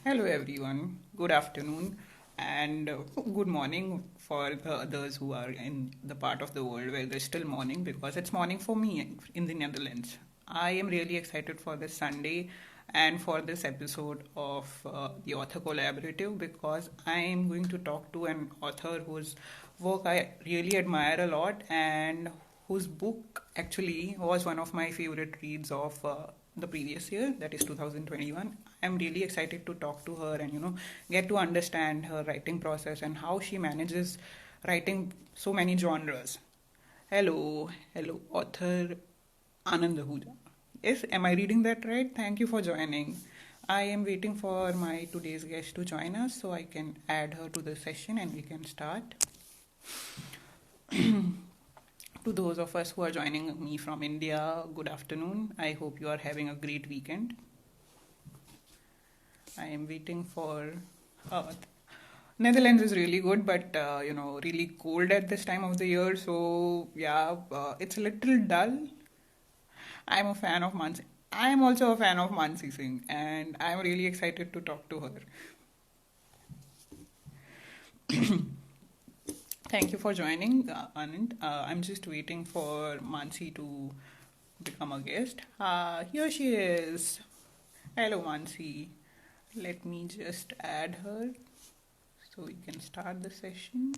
Hello, everyone. Good afternoon and good morning for the others who are in the part of the world where there's still morning because it's morning for me in the Netherlands. I am really excited for this Sunday and for this episode of the Author Collaborative because I am going to talk to an author whose work I really admire a lot and whose book actually was one of my favorite reads of the previous year, that is 2021. I'm really excited to talk to her and get to understand her writing process and how she manages writing so many genres. Hello, author Anand Ahuja. Yes, am I reading that right? Thank you for joining. I am waiting for my today's guest to join us so I can add her to the session and we can start. To those of us who are joining me from India, good afternoon. I hope you are having a great weekend. I am waiting for. Uh, Netherlands is really good, but really cold at this time of the year. So yeah, it's a little dull. I'm a fan of Mansi. I'm also a fan of Mansi Singh, and I'm really excited to talk to her. Thank you for joining, Anand. I'm just waiting for Mansi to become a guest. Here she is. Hello, Mansi. Let me just add her so we can start the session.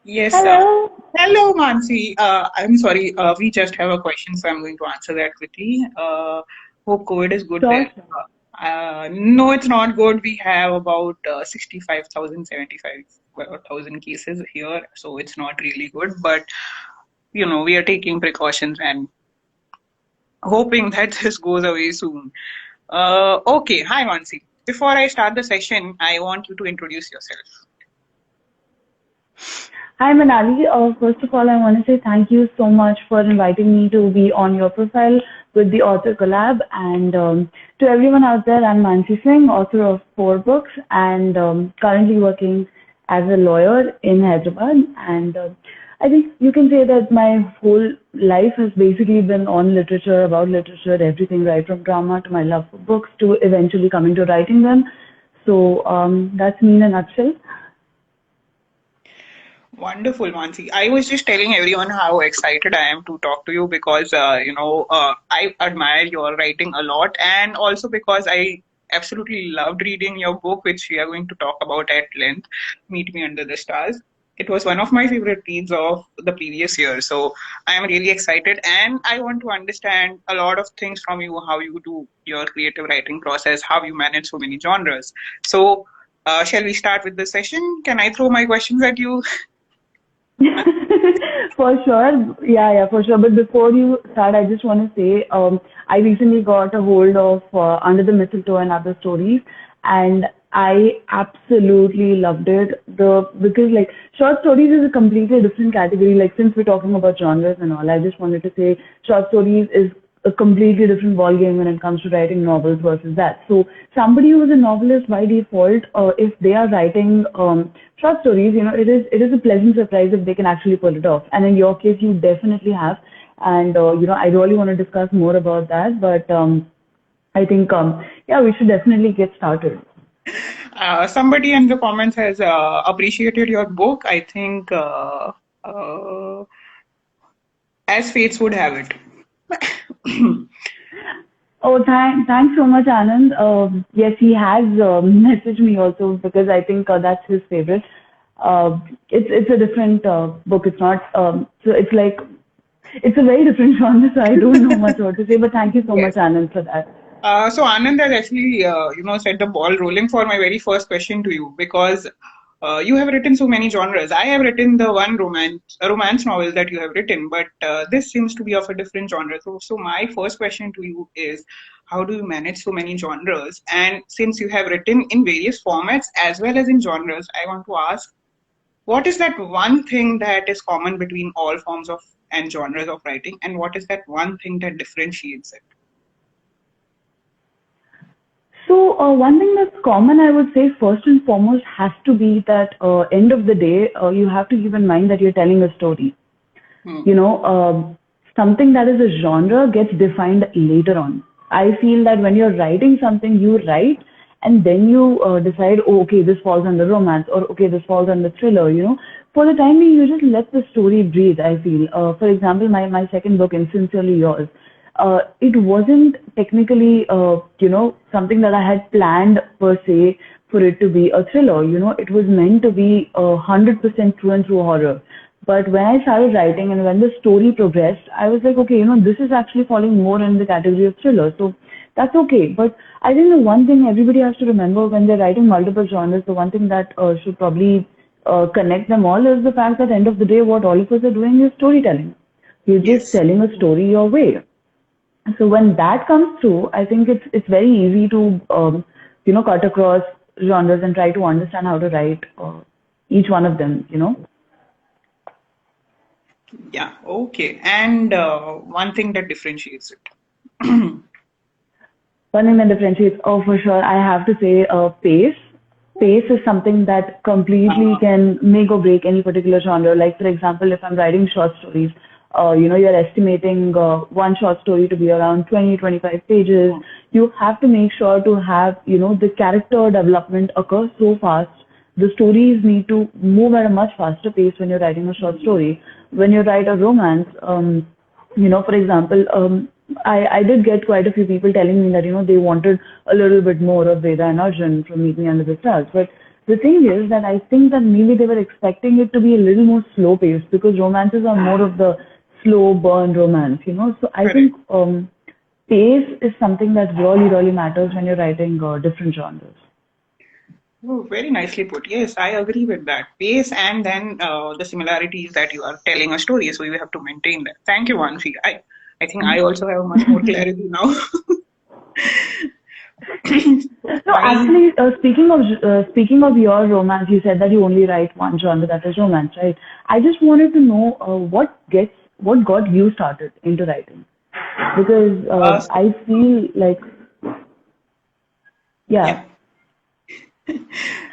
Yes. Hello. Hello, Mansi. I'm sorry. We just have a question, so I'm going to answer that quickly. Hope COVID is good Sure, there. sure. No, it's not good. We have about 65,000, 75,000 cases here, so it's not really good. But we are taking precautions and hoping that this goes away soon. Okay. Hi, Mansi. Before I start the session, I want you to introduce yourself. Hi, Manali. First of all, I want to say thank you so much for inviting me to be on your profile with the author collab. And to everyone out there, I'm Mansi Singh, author of 4 books, and currently working as a lawyer in Hyderabad. And I think you can say that my whole life has basically been on literature, about literature, everything, right from drama to my love for books to eventually coming to writing them. So that's me in a nutshell. Wonderful, Mansi. I was just telling everyone how excited I am to talk to you because, I admire your writing a lot, and also because I absolutely loved reading your book, which we are going to talk about at length, Meet Me Under the Stars. It was one of my favorite reads of the previous year. So I am really excited, and I want to understand a lot of things from you, how you do your creative writing process, how you manage so many genres. So, shall we start with the session? Can I throw my questions at you? For sure. Yeah, for sure. But before you start, I just want to say, I recently got a hold of Under the Mistletoe and Other Stories, and I absolutely loved it. Because like short stories is a completely different category. Like since we're talking about genres and all, I just wanted to say short stories is a completely different ballgame when it comes to writing novels versus that. So somebody who is a novelist by default, if they are writing short stories, it is a pleasant surprise if they can actually pull it off. And in your case, you definitely have. And I really want to discuss more about that. But I think yeah, we should definitely get started. Somebody in the comments has appreciated your book. I think uh, as fates would have it. Oh, thanks so much, Anand. Yes, he has messaged me also because I think that's his favorite. It's a different book. It's not so it's like it's a very different genre. So I don't know much what to say. But thank you so much, Yes. Anand, for that. So Anand has actually, set the ball rolling for my very first question to you because you have written so many genres. I have written the one romance novel that you have written, but this seems to be of a different genre. So my first question to you is, how do you manage so many genres? And since you have written in various formats as well as in genres, I want to ask, what is that one thing that is common between all forms of and genres of writing, and what is that one thing that differentiates it? One thing that's common, I would say, first and foremost, has to be that end of the day, you have to keep in mind that you're telling a story. Hmm. You know, something that is a genre gets defined later on. I feel that when you're writing something, you write and then you decide, oh, okay, this falls under romance, or okay, this falls under thriller. For the time being, you just let the story breathe. I feel, for example, my second book, Insincerely Yours, it wasn't technically, something that I had planned per se for it to be a thriller. It was meant to be 100% through and through horror. But when I started writing and when the story progressed, I was like, okay, this is actually falling more in the category of thriller. So that's okay. But I think the one thing everybody has to remember when they're writing multiple genres, the one thing that should probably connect them all is the fact that end of the day, what all of us are doing is storytelling. You're just Yes. telling a story your way. So when that comes through, I think it's very easy to cut across genres and try to understand how to write each one of them. Yeah. Okay. And one thing that differentiates it. One thing that differentiates, oh, for sure, I have to say pace. Pace is something that completely Uh, can make or break any particular genre. Like, for example, if I'm writing short stories, you're estimating one short story to be around 20, 25 pages. You have to make sure to have, the character development occur so fast. The stories need to move at a much faster pace when you're writing a short story. When you write a romance, for example, I did get quite a few people telling me that, they wanted a little bit more of Veda and Arjun from Meet Me Under the Stars. But the thing is that I think that maybe they were expecting it to be a little more slow paced because romances are more of the slow burn romance. So I think Correct. pace is something that really, really matters when you're writing different genres. Oh, very nicely put. Yes, I agree with that. Pace and then the similarities that you are telling a story, so you have to maintain that. Thank you, Vanshi. I think I also have much more clarity now. So No, my actually, speaking of your romance, you said that you only write one genre, that is romance, right? I just wanted to know what got you started into writing, because so, I feel like, yeah. yeah.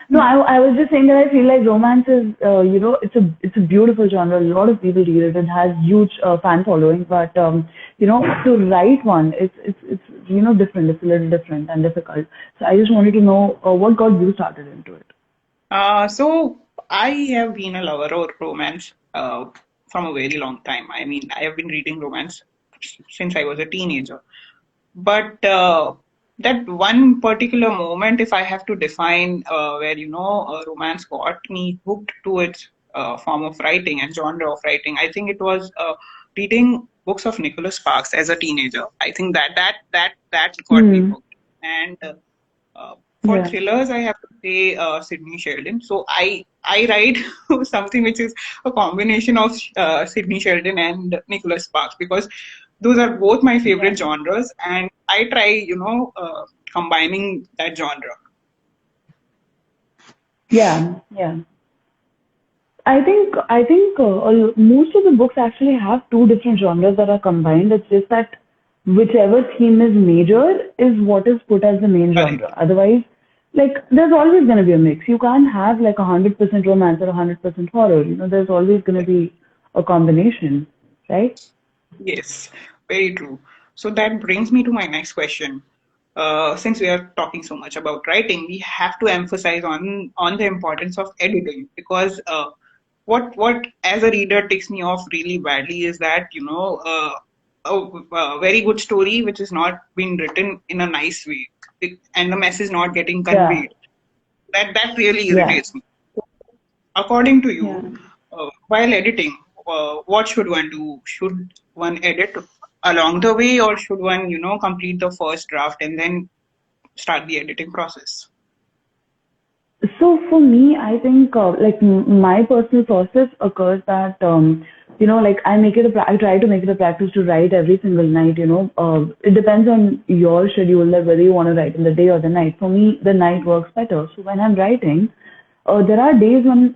No, I was just saying that I feel like romance is, it's a beautiful genre. A lot of people read it. It has huge fan following, but to write one, it's different. It's a little different and difficult. So I just wanted to know what got you started into it. So I have been a lover of romance from a very long time. I mean, I have been reading romance since I was a teenager. But that one particular moment, if I have to define where, romance got me hooked to its form of writing and genre of writing, I think it was reading books of Nicholas Sparks as a teenager. I think that got me Hmm. hooked. And for Yeah. thrillers, I have to say Sydney Sheldon. So I write something which is a combination of Sydney Sheldon and Nicholas Sparks because those are both my Yeah. favorite genres, and I try, combining that genre. Yeah. Yeah. I think most of the books actually have two different genres that are combined. It's just that whichever theme is major is what is put as the main Correct. genre. Otherwise, like there's always going to be a mix. You can't have like 100% romance or 100% horror. There's always going to be a combination, right? Yes, very true. So that brings me to my next question. Since we are talking so much about writing, we have to emphasize on the importance of editing because what as a reader takes me off really badly is that a very good story which is not being written in a nice way and the message not getting Yeah, conveyed. That really yeah, irritates me. According to yeah. you, while editing, what should one do? Should one edit along the way, or should one, complete the first draft and then start the editing process? So for me, I think like my personal process occurs that like I try to make it a practice to write every single night. It depends on your schedule that whether you want to write in the day or the night. For me, the night works better. So when I'm writing, there are days when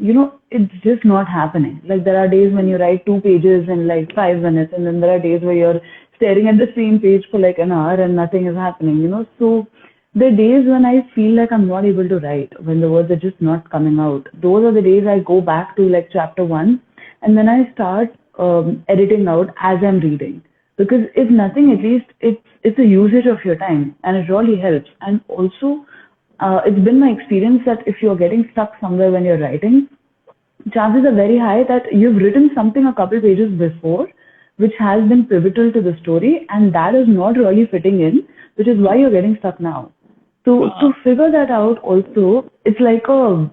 it's just not happening. Like there are days when you write 2 pages in like 5 minutes, and then there are days where you're staring at the same page for like an hour and nothing is happening. So The days when I feel like I'm not able to write, when the words are just not coming out, those are the days I go back to like chapter one, and then I start editing out as I'm reading. Because if nothing, at least it's a usage of your time, and it really helps. And also, it's been my experience that if you're getting stuck somewhere when you're writing, chances are very high that you've written something a couple pages before which has been pivotal to the story and that is not really fitting in, which is why you're getting stuck now. So Uh, to figure that out also, it's like in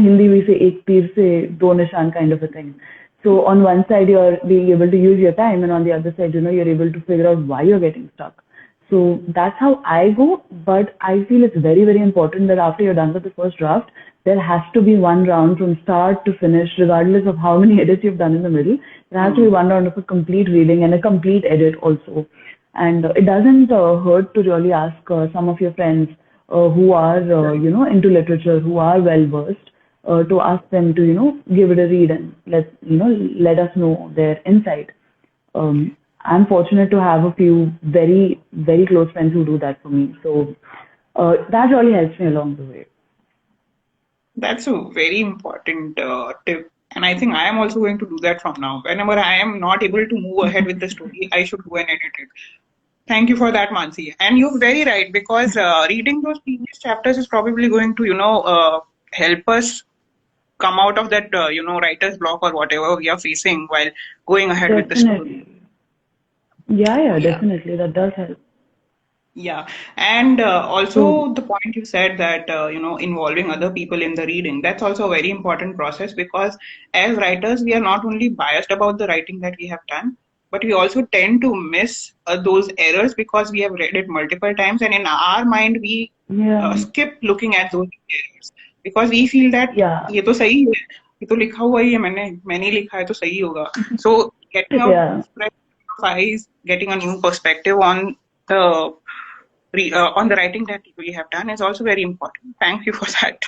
Hindi we say ek tir se do nishan kind of a thing. So on one side you're being able to use your time and on the other side, you're able to figure out why you're getting stuck. So that's how I go, but I feel it's very, very important that after you're done with the first draft, there has to be one round from start to finish, regardless of how many edits you've done in the middle. There has to be hmm. one round of a complete reading and a complete edit also. And it doesn't hurt to really ask some of your friends who are, into literature, who are well versed, to ask them to, give it a read and let us know their insight. I'm fortunate to have a few very, very close friends who do that for me. So that really helps me along the way. That's a very important tip. And I think I am also going to do that from now. Whenever I am not able to move ahead with the story, I should go and edit it. Thank you for that, Mansi. And you're very right because reading those previous chapters is probably going to, help us come out of that, writer's block or whatever we are facing while going ahead with the story. Definitely. Yeah, yeah, Yeah. definitely. That does help. Yeah, and So, also the point you said that involving other people in the reading, that's also a very important process because as writers we are not only biased about the writing that we have done, but we also tend to miss those errors because we have read it multiple times, and in our mind we yeah, skip looking at those errors because we feel that yeah, ये तो सही है, ये तो लिखा हुआ ही है मैंने ही लिखा है तो सही होगा. So getting out yeah. fresh eyes, getting a new perspective on the on the writing that we have done is also very important. Thank you for that.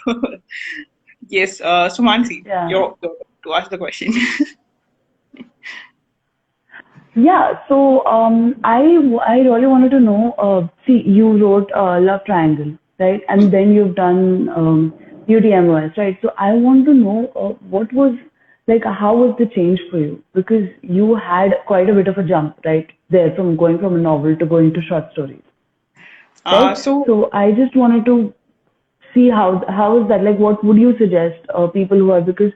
Yes, Sumansi, Yeah. you're to ask the question. Yeah, so I really wanted to know. See, you wrote Love Triangle, right? And then you've done UTMOS, right? So I want to know what was like, how was the change for you? Because you had quite a bit of a jump, right? There from going from a novel to going to short stories, right? So So I just wanted to see how is that, like what would you suggest people who are, because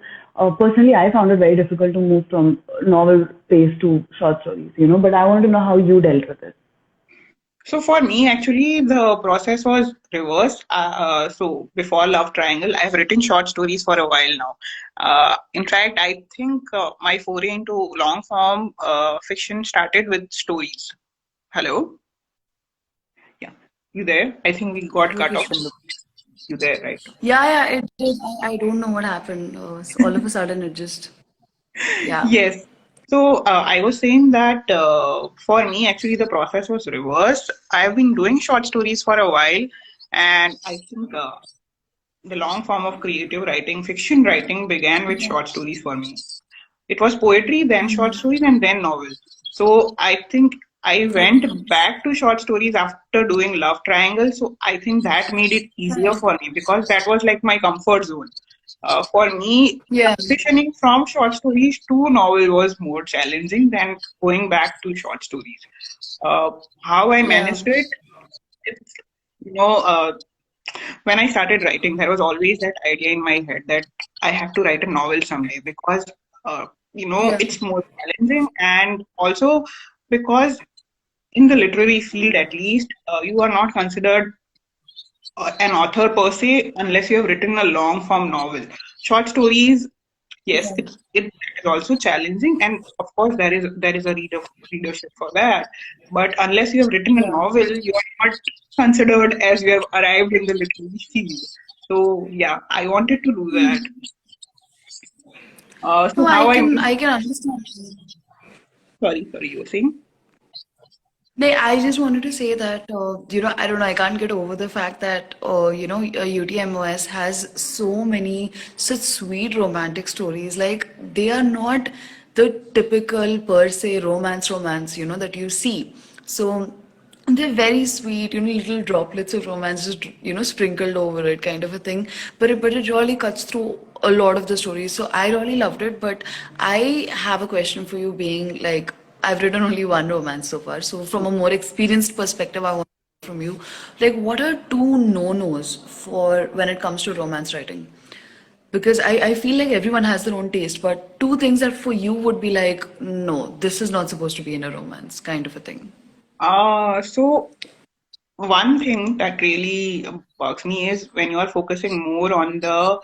personally I found it very difficult to move from novel pace to short stories, but I want to know how you dealt with it. So for me, actually, the process was reversed. So before Love Triangle, I've written short stories for a while now. In fact, I think my foray into long form fiction started with stories. Hello? Yeah. You there? I think we got cut Network off in the. issue. You there, right? Yeah, it did. I don't know what happened. So all of a sudden, it just, yeah. Yes. So I was saying that for me, actually, the process was reversed. I've been doing short stories for a while, and I think the long form of creative writing, fiction writing, began with short stories for me. It was poetry, then short stories, and then novels. So I think I went back to short stories after doing Love Triangle. So I think that made it easier for me because that was like my comfort zone. For me, Yeah. transitioning from short stories to novel was more challenging than going back to short stories. Uh, how I Yeah. managed it, it's, you know, uh, when I started writing, there was always that idea in my head that I have to write a novel someday because, Yeah. it's more challenging and also because in the literary field, at least, you are not considered an author per se unless you have written a long form novel. Short stories, yes, it is also challenging, and of course there is a readership for that. But unless you have written a Yeah. novel, you are not considered as you have arrived in the literary field. So yeah, I wanted to do that. So No, how I went. I can understand. Sorry, you were saying. I just wanted to say that, I don't know, I can't get over the fact that, UTMOS has so many such sweet romantic stories. Like, they are not the typical per se romance, that you see. So, They're very sweet, little droplets of romance just, sprinkled over it, kind of a thing. But it really cuts through a lot of the stories. So I really loved it. But I have a question for you, being like, I've written only one romance so far. So from a more experienced perspective, I want to know from you, like, what are two no-nos for when it comes to romance writing? Because I feel like everyone has their own taste, but two things that for you would be like, no, this is not supposed to be in a romance, kind of a thing. So one thing that really bugs me is when you are focusing more on the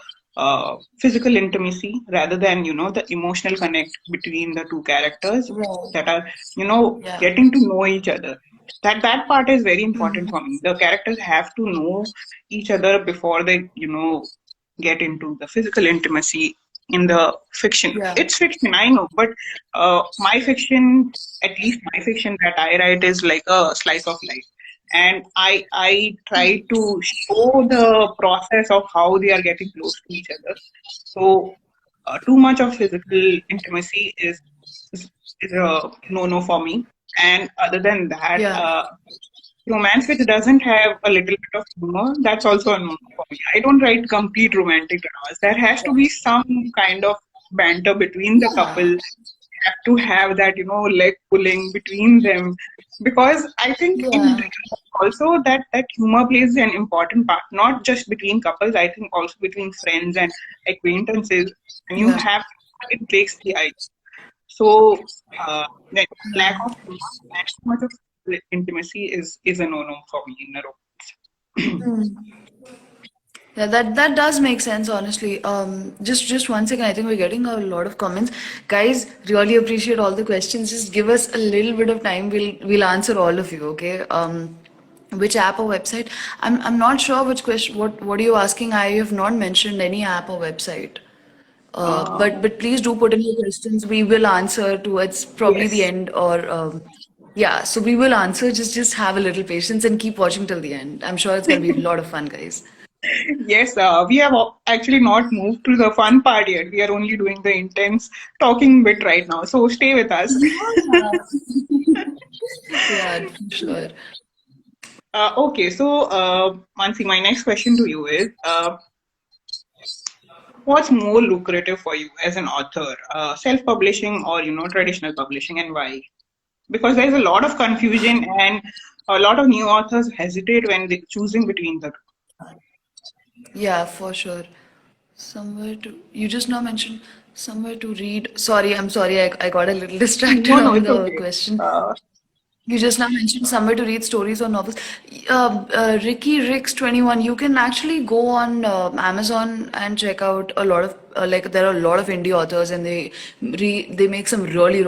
physical intimacy rather than, the emotional connect between the two characters Right. that are, Yeah. getting to know each other. That part is very important for me. The characters have to know each other before they, get into the physical intimacy in the fiction. Yeah. It's fiction, I know, but my fiction, at least my fiction that I write, is like a slice of life, and I try to show the process of how they are getting close to each other. So too much of physical intimacy is, is a no for me. And other than that, Yeah. romance which doesn't have a little bit of humor, that's also a no for me. I don't write complete romantic dramas. There has to be some kind of banter between the couple, Yeah. have to have that, leg pulling between them, because I think in Yeah. real life also that humor plays an important part, not just between couples. I think also between friends and acquaintances. When you Yeah. have, it breaks the ice. So the lack of humor and too much of intimacy is a no for me in a romance. Yeah, that does make sense, honestly. Just one second. I think we're getting a lot of comments. Guys, really appreciate all the questions. Just give us a little bit of time. We'll answer all of you, okay? Which app or website? I'm not sure which question. What are you asking? I have not mentioned any app or website. But please do put in your questions. We will answer towards probably the Yes. end, or yeah. So we will answer. Just have a little patience and keep watching till the end. I'm sure it's gonna be a lot of fun, guys. Yes, we have actually not moved to the fun part yet. We are only doing the intense talking bit right now. So stay with us. Yeah, for sure. Okay, so Mansi, my next question to you is, what's more lucrative for you as an author, self-publishing or traditional publishing, and why? Because there's a lot of confusion and a lot of new authors hesitate when they choosing between the Yeah, for sure. Somewhere to, you just now mentioned somewhere to read. Sorry, I'm sorry, I got a little two. distracted No, no, on it's the okay. question. Uh, You just now mentioned somewhere to read stories or novels. Ricky Ricks 21, you can actually go on Amazon and check out a lot of like there are a lot of indie authors, and they make some really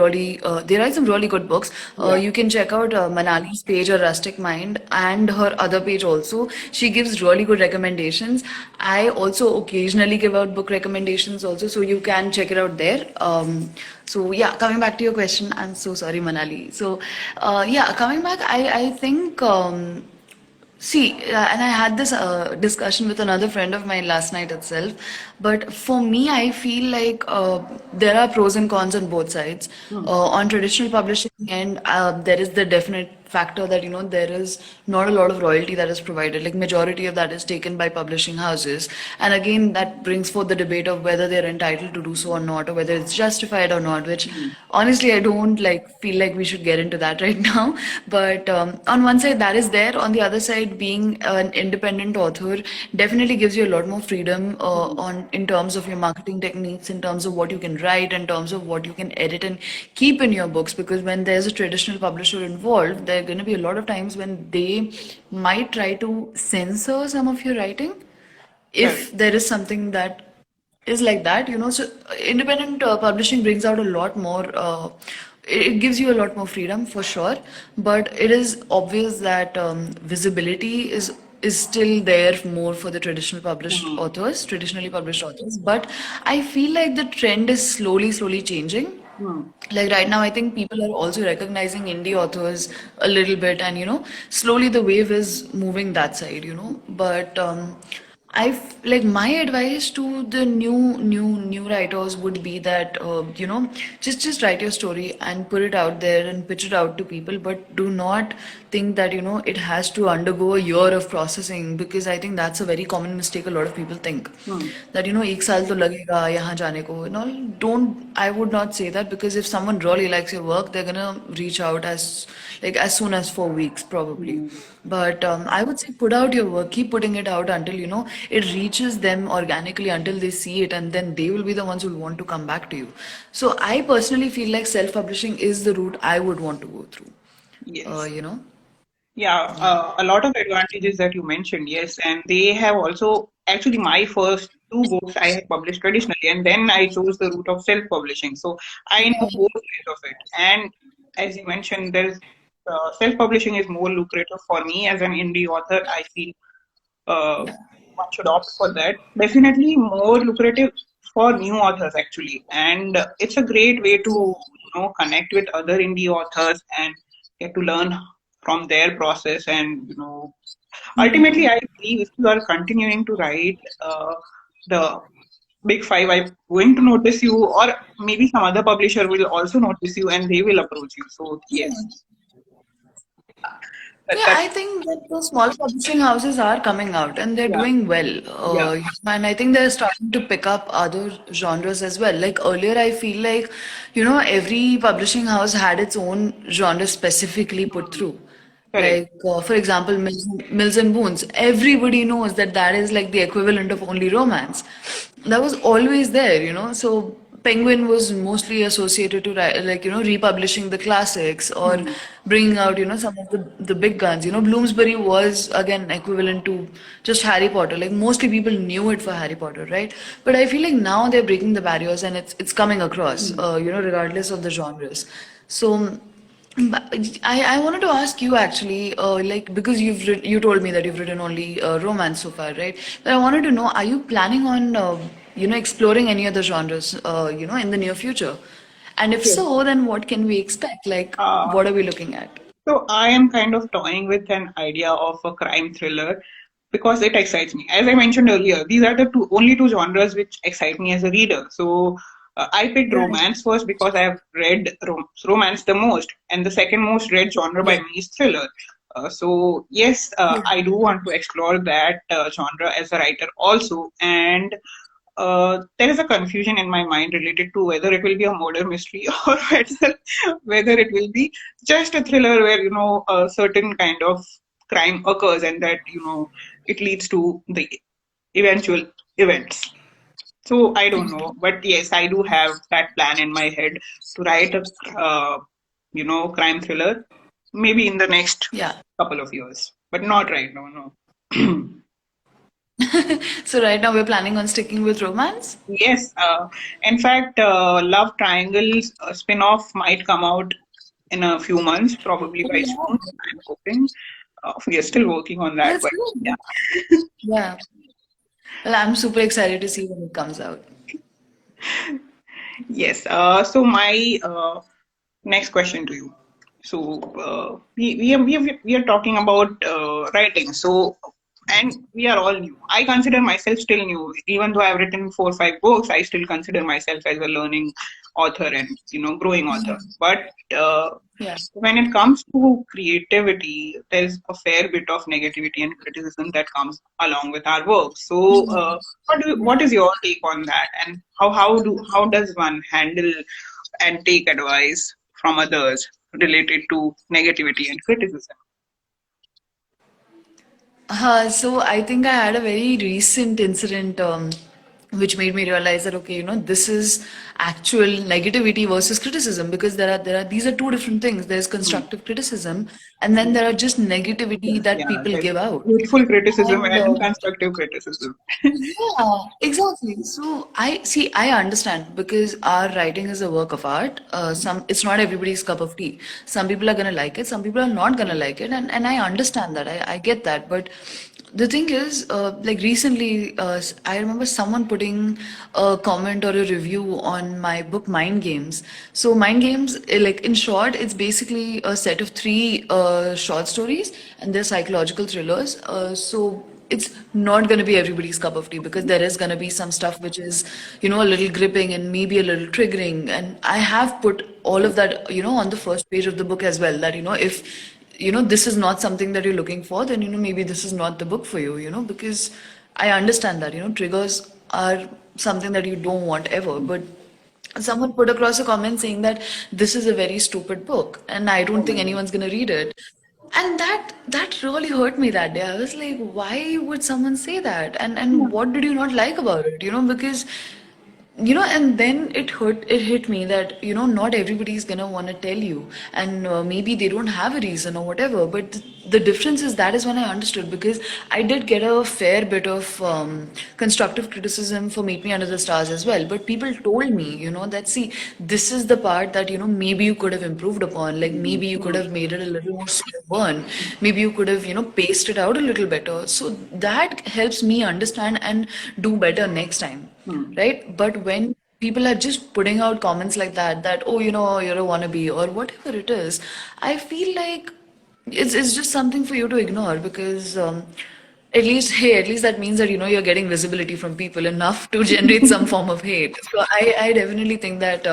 they write some really good books. yeah. You can check out Manali's page, or Rustic Mind, and her other page also. She gives really good recommendations. I also occasionally give out book recommendations also, so you can check it out there. So yeah, coming back to your question, I'm so sorry, Manali. So yeah, coming back, I think see, and I had this discussion with another friend of mine last night itself. But for me, I feel like there are pros and cons on both sides. Hmm. On traditional publishing, and there is the definite factor that there is not a lot of royalty that is provided. Like majority of that is taken by publishing houses, and again that brings forth the debate of whether they're entitled to do so or not, or whether it's justified or not. Which Hmm. honestly, I don't like feel like we should get into that right now. But on one side, that is there. On the other side, being an independent author definitely gives you a lot more freedom Hmm. on in terms of your marketing techniques, in terms of what you can write, in terms of what you can edit and keep in your books. Because when there's a traditional publisher involved, there are going to be a lot of times when they might try to censor some of your writing if Correct. there is something that is like that, so independent publishing brings out a lot more it gives you a lot more freedom for sure, but it is obvious that visibility is still there more for the Hmm. traditionally published authors. But I feel like the trend is slowly changing. Hmm. Like right now, I think people are also recognizing indie authors a little bit, and slowly the wave is moving that side. But like my advice to the new writers would be that just write your story and put it out there and pitch it out to people, but do not think that it has to undergo a year of processing, because I think that's a very common mistake a lot of people think Hmm. that एक साल तो लगेगा यहाँ जाने को. No, don't. I would not say that, because if someone really likes your work, they're gonna reach out as soon as 4 weeks probably. Hmm. But I would say put out your work, keep putting it out until it reaches them organically, until they see it, and then they will be the ones who will want to come back to you. So I personally feel like self-publishing is the route I would want to go through. Yes. You know? Yeah, Yeah. a lot of advantages that you mentioned, yes, and they have also actually my first two books I had published traditionally, and then I chose the route of self-publishing. So I know both sides of it. And as you mentioned, there's self-publishing is more lucrative for me as an indie author. I feel uh, one should opt for that. Definitely more lucrative for new authors actually, and it's a great way to connect with other indie authors and get to learn from their process. And ultimately, I believe if you are continuing to write, the big five are going to notice you, or maybe some other publisher will also notice you, and they will approach you. So yes, Yeah, that's I think that the small publishing houses are coming out and they're yeah, doing well. yeah. And I think they're starting to pick up other genres as well. Like earlier, I feel like, every publishing house had its own genre specifically put Hmm. through. Correct. Like, for example, Mills and Boons. Everybody knows that that is like the equivalent of only romance. That was always there. So Penguin was mostly associated to republishing the classics or Hmm. bringing out some of the big guns. Bloomsbury was again equivalent to just Harry Potter. Like mostly people knew it for Harry Potter, right? But I feel like now they're breaking the barriers and it's coming across. Hmm. Regardless of the genres. So. But I wanted to ask you actually, like because you told me that you've written only romance so far, right? But I wanted to know, are you planning on exploring any other genres, in the near future? And if Yes. so, then what can we expect? Like, Uh, what are we looking at? So I am kind of toying with an idea of a crime thriller because it excites me. As I mentioned earlier, these are the only two genres which excite me as a reader. So I picked Right. romance first because I have read romance the most, and the second most read genre by Yeah. me is thriller. So yes, Yeah. I do want to explore that genre as a writer also, and there is a confusion in my mind related to whether it will be a murder mystery or whether it will be just a thriller where a certain kind of crime occurs and that it leads to the eventual events. So I don't know, but yes, I do have that plan in my head to write a crime thriller maybe in the next Yeah. couple of years, but not right now. No. So right now we're planning on sticking with romance. Yes, in fact, Love Triangle's spin-off might come out in a few months, probably Oh, by yeah. June, I'm hoping. We are still working on that, That's but good. yeah. Yeah. Well, I'm super excited to see when it comes out. Yes. So my next question to you. So we are talking about writing. So and we are all new. I consider myself still new, even though I've written 4 or 5 books. I still consider myself as a learning author and growing author. But Yeah. when it comes to creativity, there's a fair bit of negativity and criticism that comes along with our work. So, what is your take on that, and how does one handle and take advice from others related to negativity and criticism? So I think I had a very recent incident which made me realize that okay, this is actual negativity versus criticism, because there are these are two different things. There's Hmm. constructive criticism, and then there are just negativity that Yeah, people there's give out. beautiful criticism And and constructive criticism. yeah, exactly. So I understand because our writing is a work of art. It's not everybody's cup of tea. Some people are gonna like it, some people are not gonna like it, and I understand that. I get that. But the thing is, like recently, I remember someone putting a comment or a review on my book Mind Games. So Mind Games, like in short, it's basically a set of three short stories, and they're psychological thrillers. So it's not going to be everybody's cup of tea, because there is going to be some stuff which is, a little gripping and maybe a little triggering. And I have put all of that, on the first page of the book as well, that, if, this is not something that you're looking for, then, maybe this is not the book for you, because I understand that, triggers are something that you don't want ever. But someone put across a comment saying that this is a very stupid book and I don't think anyone's going to read it. And that really hurt me that day. I was like, why would someone say that? And what did you not like about it? Because and then it hit me that, not everybody's gonna want to tell you, and maybe they don't have a reason or whatever. But the difference is, that is when I understood, because I did get a fair bit of constructive criticism for Meet Me Under the Stars as well. But people told me, that, see, this is the part that, maybe you could have improved upon. Like, maybe you could have made it a little more slow burn. Maybe you could have, paced it out a little better. So that helps me understand and do better next time, Hmm. right? But when people are just putting out comments like that, oh, you're a wannabe or whatever it is, I feel like it's just something for you to ignore, because at least that means that, you're getting visibility from people enough to generate some form of hate. So I definitely think that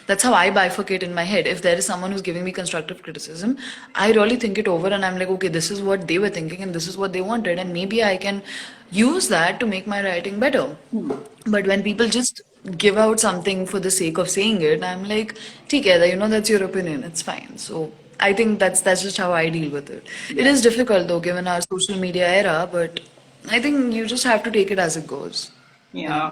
that's how I bifurcate in my head. If there is someone who's giving me constructive criticism, I really think it over and I'm like, okay, this is what they were thinking and this is what they wanted, and maybe I can use that to make my writing better. Hmm. But when people just give out something for the sake of saying it, I'm like, ठीक है, that's your opinion, it's fine. So I think that's just how I deal with it. It Yeah. is difficult though, given our social media era, but I think you just have to take it as it goes, you know.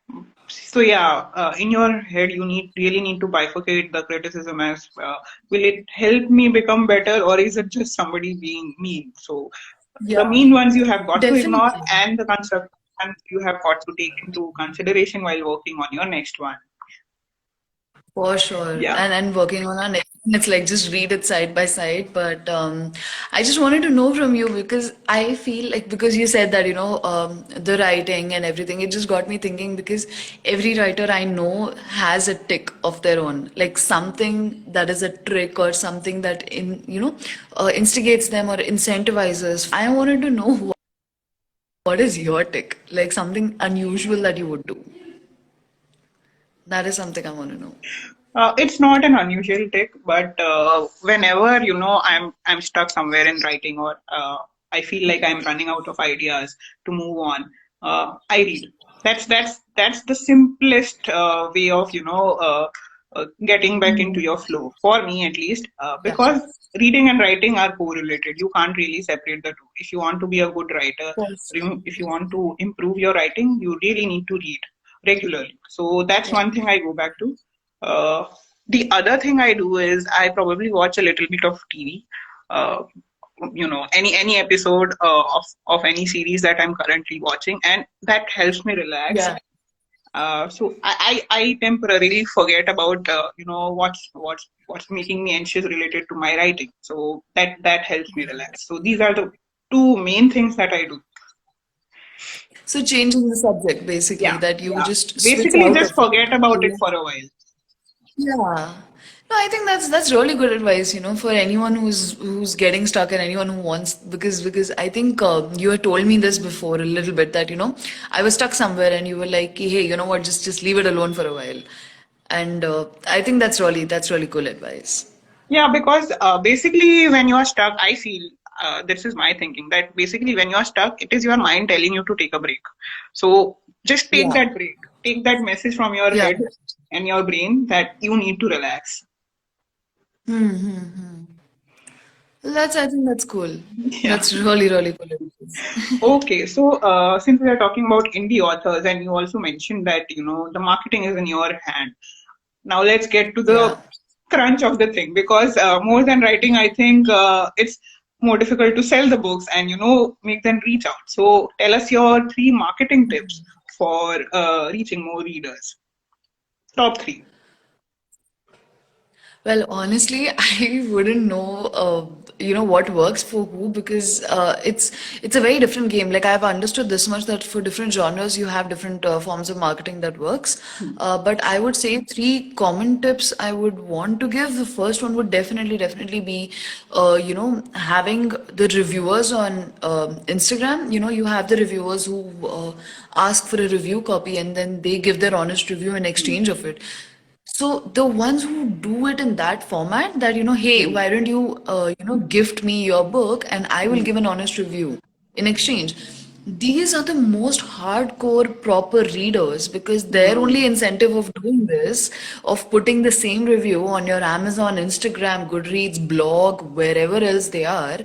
Yeah. So yeah, in your head, you really need to bifurcate the criticism as will it help me become better, or is it just somebody being mean? So the Yeah, mean ones you have got to ignore, definitely. and the constructive ones you have got to take into consideration while working on your next one. For sure. Yeah. And working on our next, it's like just read it side by side. But I just wanted to know from you, because I feel like, because you said that, the writing and everything, it just got me thinking, because every writer I know has a tick of their own, like something that is a trick or something that instigates them or incentivizes. I wanted to know, what is your tick? Like something unusual that you would do. That is something I want to know. It's not an unusual trick, but whenever I'm stuck somewhere in writing, or I feel like I'm running out of ideas to move on, I read. That's the simplest way of getting back into your flow for me, at least, Yeah, because reading and writing are correlated. You can't really separate the two. If you want to be a good writer, of course. if you want to improve your writing, you really need to read regularly. So that's Yeah. one thing I go back to. uh, the other thing I do is I probably watch a little bit of TV. Uh, any episode of any series that I'm currently watching, and that helps me relax. Yeah. So I temporarily forget about what's making me anxious related to my writing. So that helps me relax. So these are the two main things that I do. So changing the subject, basically, Yeah, that you yeah. just switch Basically, out of just forget about it it. for a while. Yeah. No, I think that's really good advice, for anyone who's getting stuck and anyone who wants, because I think you had told me this before a little bit, that I was stuck somewhere and you were like, hey, you know what, just leave it alone for a while. And I think that's really cool advice. Yeah, because basically, when you are stuck, I feel this is my thinking that basically, when you are stuck, it is your mind telling you to take a break. So just take Yeah. that break, take that message from your Yeah. head and your brain that you need to relax. Hmm. I think that's cool. Yeah. That's really, really cool advice. Okay, so since we are talking about indie authors, and you also mentioned that the marketing is in your hand. Now let's get to Yeah. the crunch of the thing, because more than writing, I think it's more difficult to sell the books and make them reach out. So tell us your three marketing tips for reaching more readers. Top three. Well, honestly, I wouldn't know, what works for who because it's a very different game. Like I've understood this much that for different genres, you have different forms of marketing that works. But I would say three common tips I would want to give. The first one would definitely be, having the reviewers on Instagram. You know, you have the reviewers who ask for a review copy and then they give their honest review in exchange of it. So the ones who do it in that format that, hey, Hmm. why don't you, gift me your book and I will Hmm. give an honest review in exchange. These are the most hardcore proper readers because their Hmm. only incentive of doing this, of putting the same review on your Amazon, Instagram, Goodreads, blog, wherever else they are,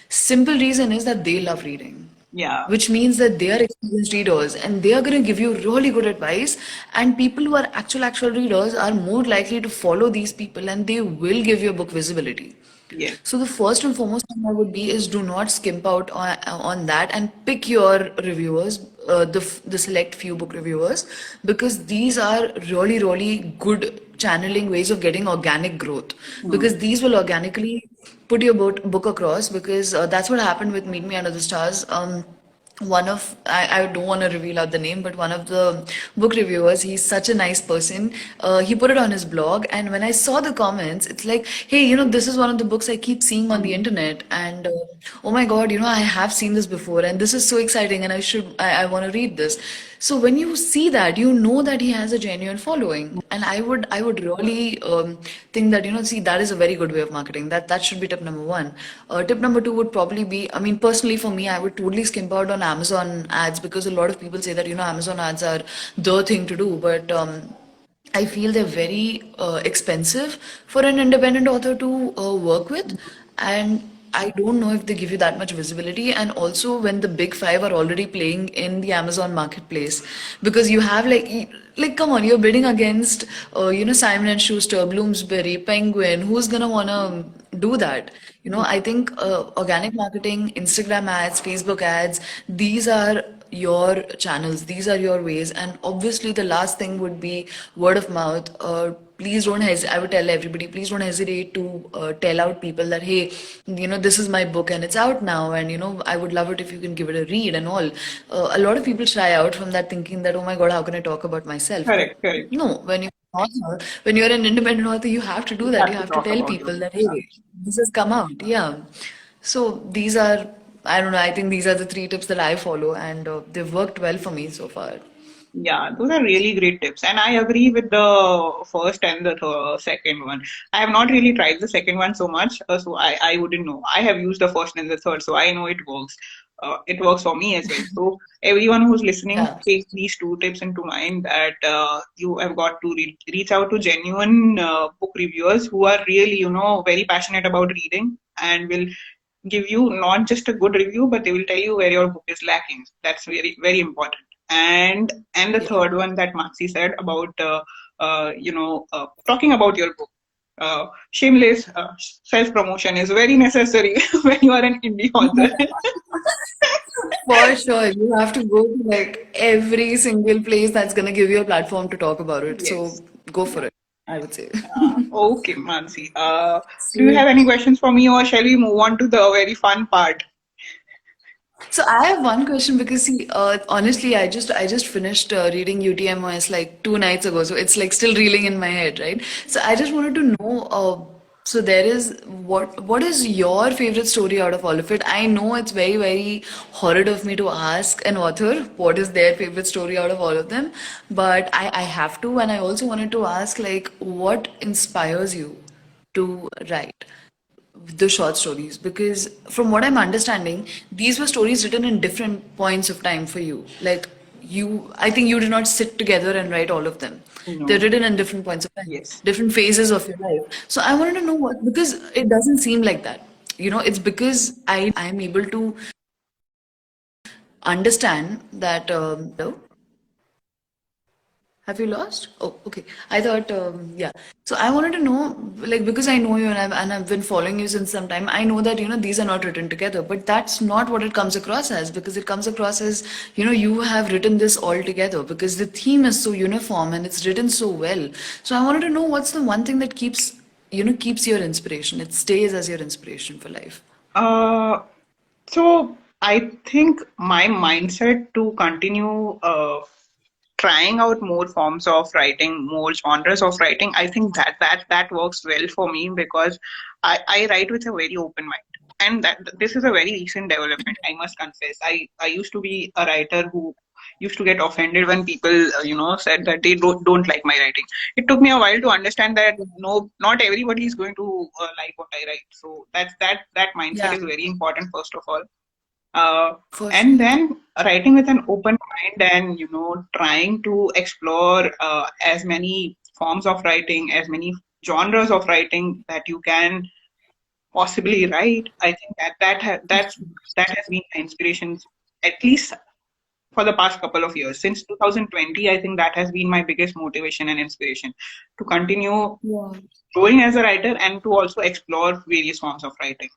simple reason is that they love reading, Yeah. which means that they are experienced readers and they are going to give you really good advice, and people who are actual readers are more likely to follow these people and they will give your book visibility. Yes. So the first and foremost thing I would be is do not skimp out on that and pick your reviewers, the select few book reviewers, because these are really good channeling ways of getting organic growth, Hmm. because these will organically put your book across, because that's what happened with Meet Me Under the Stars. One of I don't want to reveal out the name, but one of the book reviewers, he's such a nice person. He put it on his blog, and when I saw the comments, it's like, hey, this is one of the books I keep seeing on the Hmm. internet, and oh my God, I have seen this before, and this is so exciting, and I want to read this. So when you see that, you know that he has a genuine following, and I would really think that, see, that is a very good way of marketing. That should be tip number one. Tip number two would probably be, I mean, personally for me, I would totally skimp out on Amazon ads, because a lot of people say that, Amazon ads are the thing to do, but I feel they're very expensive for an independent author to work with, and I don't know if they give you that much visibility. And also, when the big five are already playing in the Amazon marketplace, because you have like, come on, you're bidding against, Simon and Schuster, Bloomsbury, Penguin. Who's gonna wanna do that? I think organic marketing, Instagram ads, Facebook ads, these are your channels, these are your ways. And obviously, the last thing would be word of mouth. Please don't hesitate. I would tell everybody, please don't hesitate to tell out people that, hey, this is my book and it's out now, and I would love it if you can give it a read and all. A lot of people shy out from that, thinking that, oh my God, how can I talk about myself? But Correct. Correct. no, when you're an independent author, you have to do You that. You have to have to talk tell about your people book. that, hey, this has come out. Yeah. So these are, I don't know, I think these are the three tips that I follow, and they've worked well for me so far. Yeah, those are really great tips, and I agree with the first and the second one. I have not really tried the second one so much, so I wouldn't know. I have used the first and the third, so I know it works. It works for me as well. So everyone who's listening, Yeah. take these two tips into mind that you have got to reach out to genuine book reviewers who are really, very passionate about reading and will give you not just a good review, but they will tell you where your book is lacking. That's very important. And the Yeah. third one that Maxi said about talking about your book. Shameless self promotion is very necessary when you are an indie author. For sure, you have to go to like every single place that's gonna give you a platform to talk about it. Yes. So go Yeah. for it, I would say. Okay, Mansi. Do you have So, any questions for me, or shall we move on to the very fun part? so I have one question because see, honestly, I just finished reading UTMOS like 2 nights ago, so it's like still reeling in my head, right? So I just wanted to know, so there is what is your favorite story out of all of it? I know it's very horrid of me to ask an author what is their favorite story out of all of them, but I have to, and I also wanted to ask like what inspires you to write the short stories, because from what I'm understanding, these were stories written in different points of time for you. Like I think you did not sit together and write all of them. They're No. written in different points of time, Yes. different phases of your life. So I wanted to know what, because it doesn't seem like that. It's because I'm able to understand that. Hello? Have you lost? Oh, okay. I thought, yeah. So I wanted to know, like, because I know you and I've been following you since some time, I know that, these are not written together, but that's not what it comes across as, because it comes across as, you have written this all together because the theme is so uniform and it's written so well. So I wanted to know what's the one thing that keeps keeps your inspiration? It stays as your inspiration for life. Uh, so I think my mindset to continue trying out more forms of writing, more genres of writing, I think that works well for me because I write with a very open mind. And that this is a very recent development, I must confess. I used to be a writer who used to get offended when people said that they don't like my writing. It took me a while to understand that no, not everybody is going to like what I write. So that mindset Yeah, is very important, first of all. uh, for and sure. then writing with an open mind and trying to explore as many forms of writing, as many genres of writing that you can possibly write. I think that has been my inspiration, at least for the past couple of years. Since 2020, I think that has been my biggest motivation and inspiration to continue Yeah. growing as a writer and to also explore various forms of writing.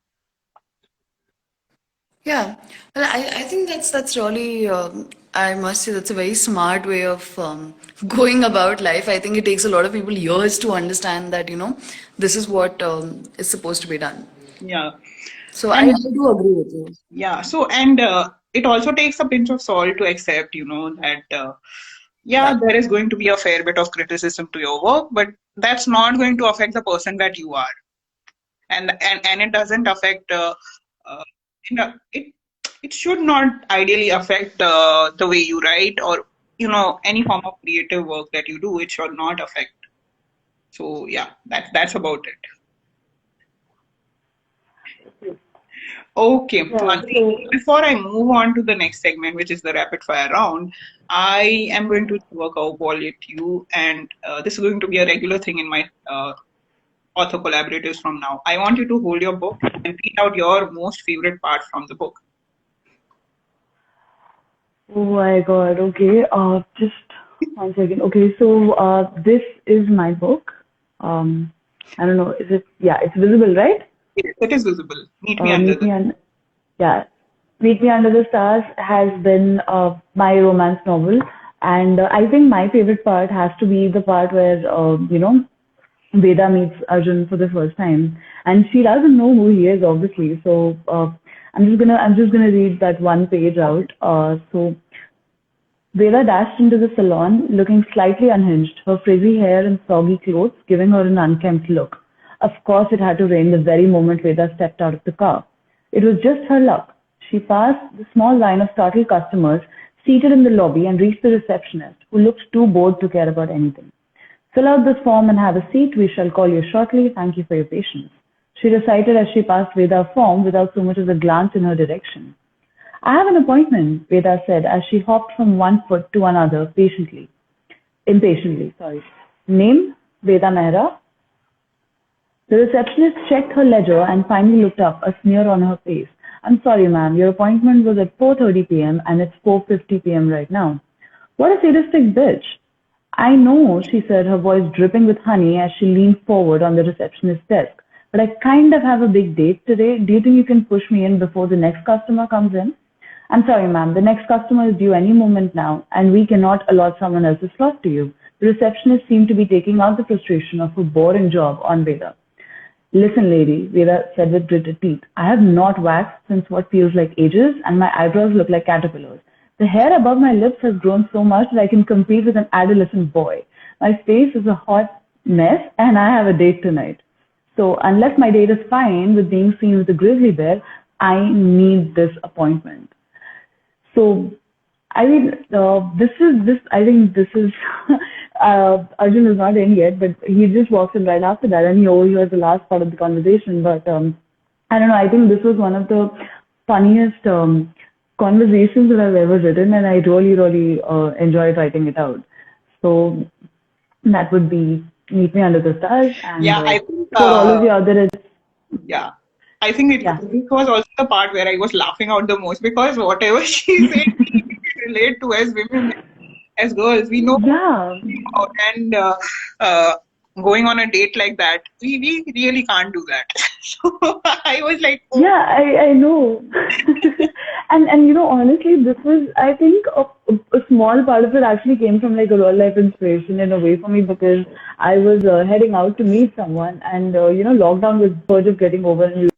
Yeah, well, I think that's really I must say that's a very smart way of going about life. I think it takes a lot of people years to understand that this is what is supposed to be done. Yeah. So I And do agree with you. yeah, so and it also takes a pinch of salt to accept, that yeah, Yeah. there is going to be a fair bit of criticism to your work, but that's not going to affect the person that you are, and it doesn't affect uh, it it should not ideally affect the way you write or any form of creative work that you do. It should not affect. So yeah, that's about it. Okay, Yeah. Mansi, So, before I move on to the next segment, which is the rapid fire round, I am going to throw a curveball at you, and this is going to be a regular thing in my author collaborators from now. I want you to hold your book and read out your most favorite part from the book. oh my God. Okay. Just one second. Okay. So, this is my book. Um, I don't know. Is it? Yeah, it's visible, right? Yes, it is visible. Meet me under Meet the. Me on. Yeah, Meet Me Under the Stars has been my romance novel, and I think my favorite part has to be the part where Veda meets Arjun for the first time, and she doesn't know who he is, obviously. So I'm just gonna read that one page Okay. out. Veda dashed into the salon, looking slightly unhinged, her frizzy hair and soggy clothes giving her an unkempt look. Of course, it had to rain the very moment Veda stepped out of the car. It was just her luck. She passed the small line of startled customers seated in the lobby and reached the receptionist, who looked too bored to care about anything. Fill out this form and have a seat. We shall call you shortly. Thank you for your patience. She recited as she passed Veda a form without so much as a glance in her direction. I have an appointment, Veda said as she hopped from one foot to another impatiently. Sorry. Name, Veda Mehra. The receptionist checked her ledger and finally looked up, a sneer on her face. I'm sorry, ma'am. Your appointment was at 4:30 p.m. and it's 4:50 p.m. right now. What a sadistic bitch. I know, she said, her voice dripping with honey as she leaned forward on the receptionist's desk. But I kind of have a big date today. Do you think you can push me in before the next customer comes in? I'm sorry, ma'am. The next customer is due any moment now, and we cannot allot someone else's slot to you. The receptionist seemed to be taking out the frustration of her boring job on Veda. Listen, lady, Veda said with gritted teeth, I have not waxed since what feels like ages, and my eyebrows look like caterpillars. The hair above my lips has grown so much that I can compete with an adolescent boy. My face is a hot mess, and I have a date tonight. So, unless my date is fine with being seen with a grizzly bear, I need this appointment. So, I mean, this. I think this is. Arjun is not in yet, but he just walks in right after that, and he overhears the last part of the conversation. But I don't know. I think this was one of the funniest conversations that I've ever written, and I really, really enjoyed writing it out. So that would be Meet Me Under the Stars, and Yeah, I think for all of you out there, it's yeah. I think yeah, this was also the part where I was laughing out the most because whatever she said, we can relate to as women, as girls. We know yeah, about, and uh, going on a date like that, we really can't do that. So I was like, oh, Yeah, I know. And honestly, this was, I think, a small part of it actually came from like a real life inspiration in a way for me, because I was heading out to meet someone, and lockdown was verge of getting over, and we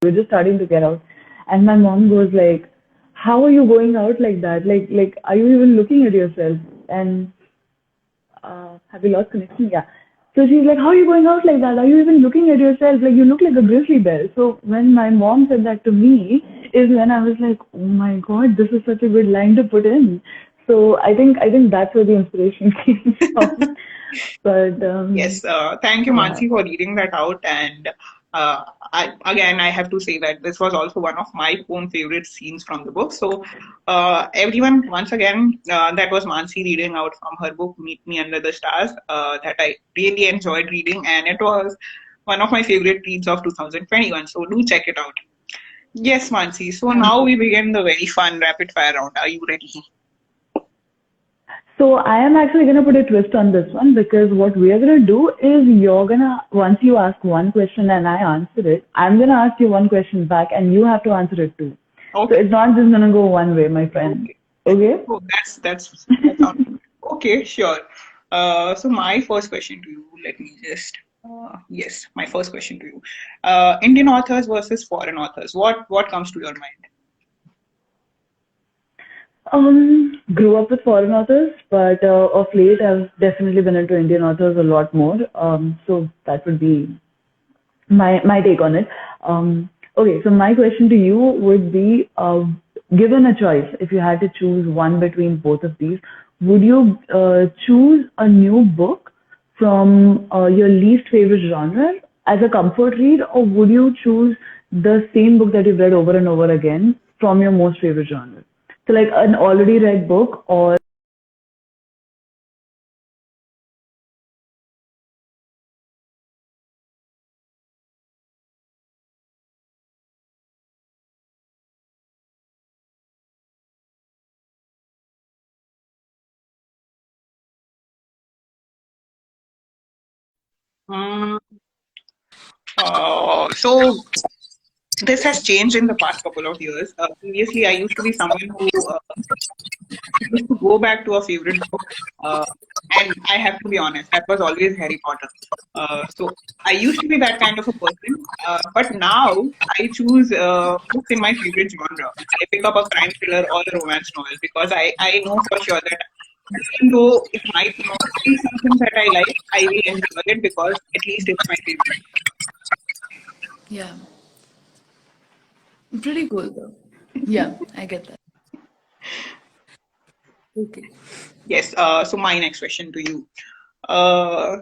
were just starting to get out. And my mom goes like, "How are you going out like that? Like, are you even looking at yourself?" And have you lost connection? Yeah. So she's like, how are you going out like that? Are you even looking at yourself? Like, you look like a grizzly bear. So when my mom said that to me, is when I was like, oh my God, this is such a good line to put in. So I think that's where the inspiration came from. But yes, thank you, yeah. Mansi, for reading that out. And I have to say that this was also one of my own favorite scenes from the book. So, everyone, once again, that was Mansi reading out from her book, Meet Me Under the Stars, that I really enjoyed reading. And it was one of my favorite reads of 2021. So, do check it out. Yes, Mansi. So, Thank now you. we begin the very fun rapid fire round. Are you ready? So I am actually going to put a twist on this one, because what we are going to do is, once you ask one question and I answer it, I'm going to ask you one question back and you have to answer it too. So Okay. it's not just going to go one way, my friend. Okay. Okay? Oh, that sounds good. Okay, sure. So my first question to you, let me just yes, my first question to you. Indian authors versus foreign authors. What comes to your mind? Grew up with foreign authors, but of late I've definitely been into Indian authors a lot more. So that would be my take on it. Okay, so my question to you would be, given a choice, if you had to choose one between both of these, would you choose a new book from your least favorite genre as a comfort read, or would you choose the same book that you've read over and over again from your most favorite genre? So, like an already read book, or Mm, so this has changed in the past couple of years. Previously, I used to be someone who used to go back to a favorite book, and I have to be honest, that was always Harry Potter. So I used to be that kind of a person, but now I choose books in my favorite genre. I pick up a crime thriller or a romance novel because I know for sure that even though it might not be something that I like, I will enjoy it because at least it's my favorite. Yeah, pretty cool though. Yeah, I get that. Okay. Yes. So my next question to you.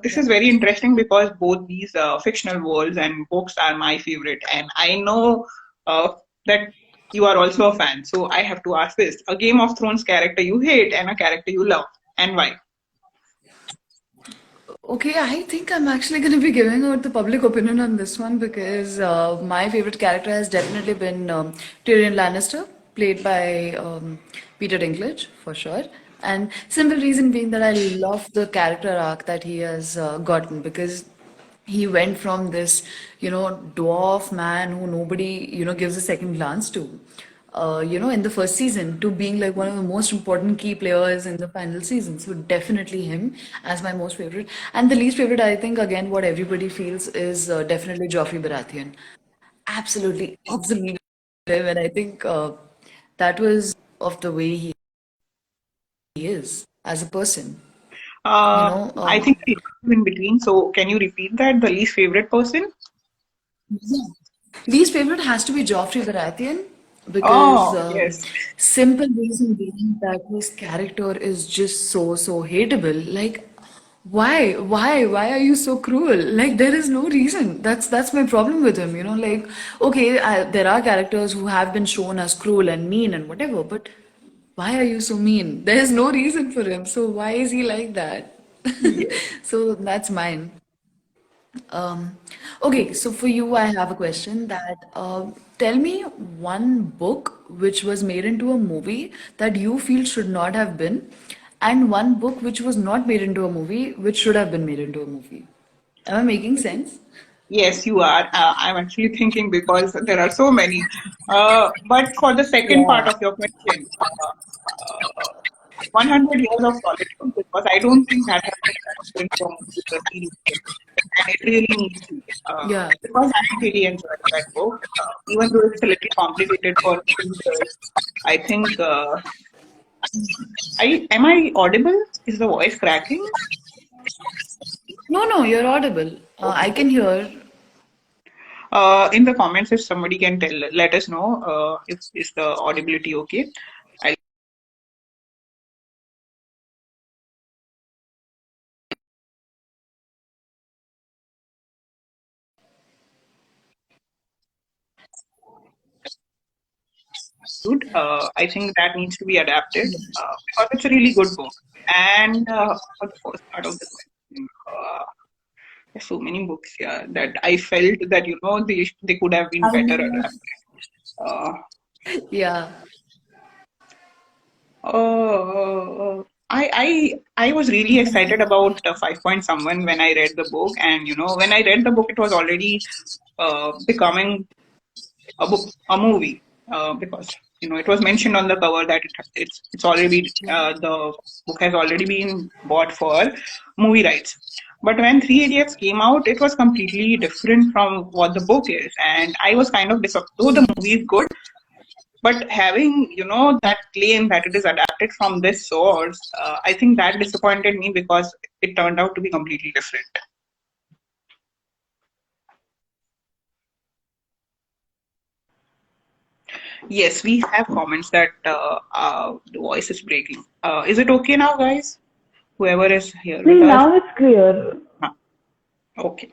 This is very interesting because both these fictional worlds and books are my favorite, and I know that you are also a fan. So I have to ask this: a Game of Thrones character you hate and a character you love, and why? Okay, I think I'm actually going to be giving out the public opinion on this one because my favorite character has definitely been Tyrion Lannister, played by Peter Dinklage, for sure. And simple reason being that I love the character arc that he has gotten because he went from this, dwarf man who nobody, gives a second glance to, in the first season to being like one of the most important key players in the final season. So definitely him as my most favorite. And the least favorite, I think, again, what everybody feels is definitely Joffrey Baratheon. Absolutely, absolutely. And I think that was of the way he is as a person. You Uh, know, I think I lost you in between. So can you repeat that? The least favorite person? yeah. Least favorite has to be Joffrey Baratheon because Oh, yes. simple reason being that his character is just so hateable. Like, why are you so cruel? Like, there is no reason. That's my problem with him. Like, okay, there are characters who have been shown as cruel and mean and whatever, but why are you so mean? There is no reason for him. So why is he like that? Yes. So that's mine. Um, okay, so for you, I have a question that tell me one book which was made into a movie that you feel should not have been, and one book which was not made into a movie which should have been made into a movie. Am I making sense? Yes, you are. I'm actually thinking because there are so many. But for the second part Yeah. of your question, 100 years of solitude, because I don't think that has been adapted from the series yet. And it really needs to. Yeah. Because I really enjoyed that book, even though it's a little complicated for readers. I think I am I audible? Is the voice cracking? No, no, you're audible. I Okay. can hear. In the comments, if somebody can let us know if is the audibility okay. I'll I think that needs to be adapted because it's a really good book. And for the first part of the question, there's so many books here that I felt that they could have been better adapted. Uh, Yeah. I was really excited about Five Point Someone when I read the book, and when I read the book, it was already becoming a movie because it was mentioned on the cover that it's already the book has already been bought for movie rights. But when Three Idiots came out, it was completely different from what the book is, and I was kind of disappointed. Though the movie is good, but having that claim that it is adapted from this source, I think that disappointed me because it turned out to be completely different. Yes, we have comments that the voice is breaking. Is it okay now, guys? Whoever is here with See, us? now it's clear. Huh, okay.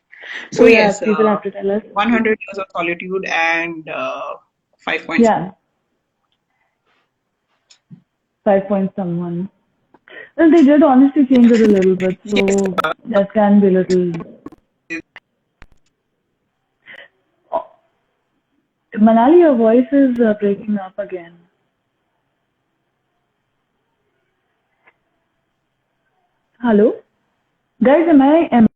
So Oh yeah, yes, people have to tell us. 100 Years of Solitude and 5 points. Yeah, 5 points someone. Well, they did honestly change it a little bit, Yes, so that can be a little. Oh, Manali, your voice is breaking up again. Hello, guys, am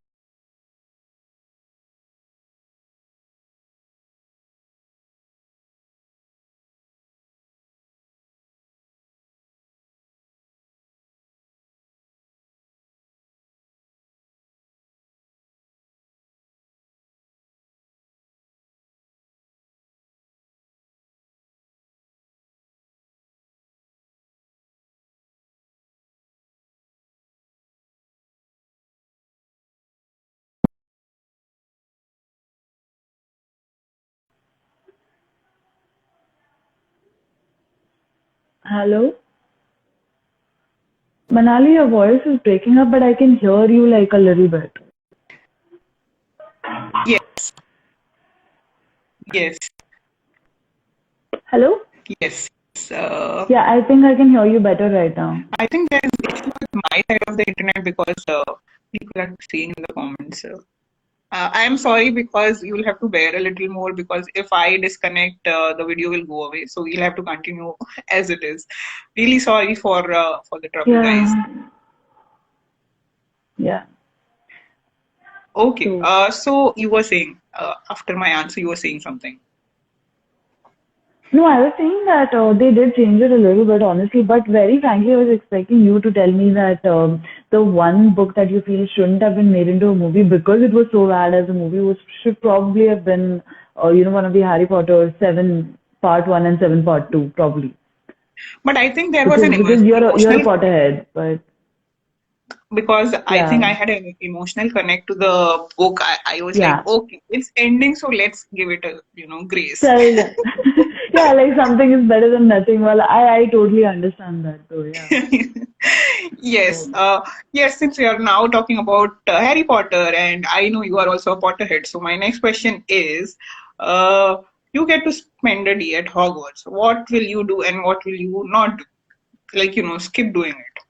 hello, Manali, your voice is breaking up, but I can hear you like a little bit. yes, yes, Hello? yes. Uh, Yeah, I think I can hear you better right now. I think there is issue with my side of the internet because people are saying in the comments. I'm sorry because you'll have to bear a little more because if I disconnect, the video will go away. So we'll have to continue as it is. Really sorry for the trouble, guys. Yeah, yeah. Okay. So So you were saying after my answer, you were saying something. no, I was saying that they did change it a little bit, honestly, but very frankly, I was expecting you to tell me that the one book that you feel shouldn't have been made into a movie because it was so bad as a movie was should probably have been, one of the Harry Potter 7 part 1 and 7 part 2, probably. But I think there was an Because you're a emotional Potterhead, but because I think yeah, I had an emotional connect to the book. I was like, yeah. okay, it's ending, so let's give it a grace. So yeah, yeah, like something is better than nothing. Well, I totally understand that though. Yeah. Yes, So yes. Since we are now talking about Harry Potter, and I know you are also a Potterhead, so my next question is, you get to spend a day at Hogwarts. What will you do, and what will you not do? Like skip doing it.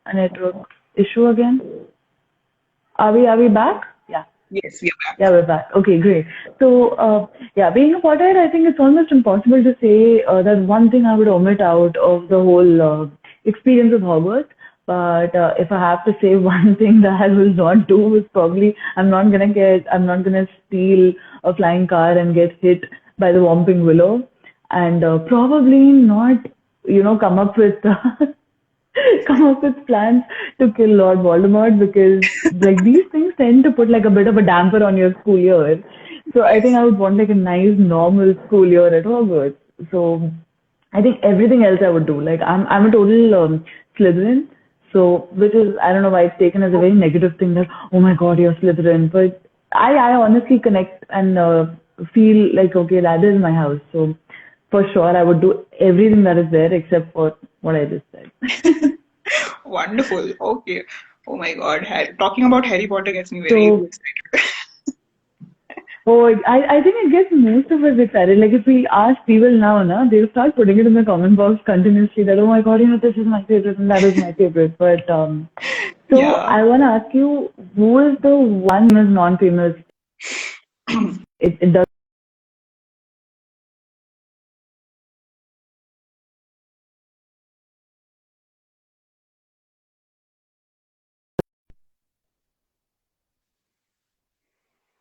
a network issue again. Are we back? Yeah. Yes, we are Yeah, back. we're back. Okay, great. So, yeah, being a Potter, I think it's almost impossible to say that one thing I would omit out of the whole experience of Hogwarts. But if I have to say one thing that I will not do is probably I'm not gonna steal a flying car and get hit by the Whomping Willow, and probably not, come up with come up with plans to kill Lord Voldemort because like these things tend to put like a bit of a damper on your school year. So I think Yes. I would want like a nice normal school year at Hogwarts. So I think everything else I would do. Like I'm a total Slytherin. So which is I don't know why it's taken as a very negative thing that oh my god you're Slytherin, but I honestly connect and feel like okay that is my house. So for sure I would do everything that is there except for what I just said. Wonderful. Okay. Oh my God. Talking about Harry Potter gets me very, very So, excited. oh, I think it gets most of us excited. Like if we ask people now, they'll start putting it in the comment box continuously that, oh my God, this is my favorite and that is my favorite. But so Yeah. I want to ask you, who is the one famous, non-famous? It does.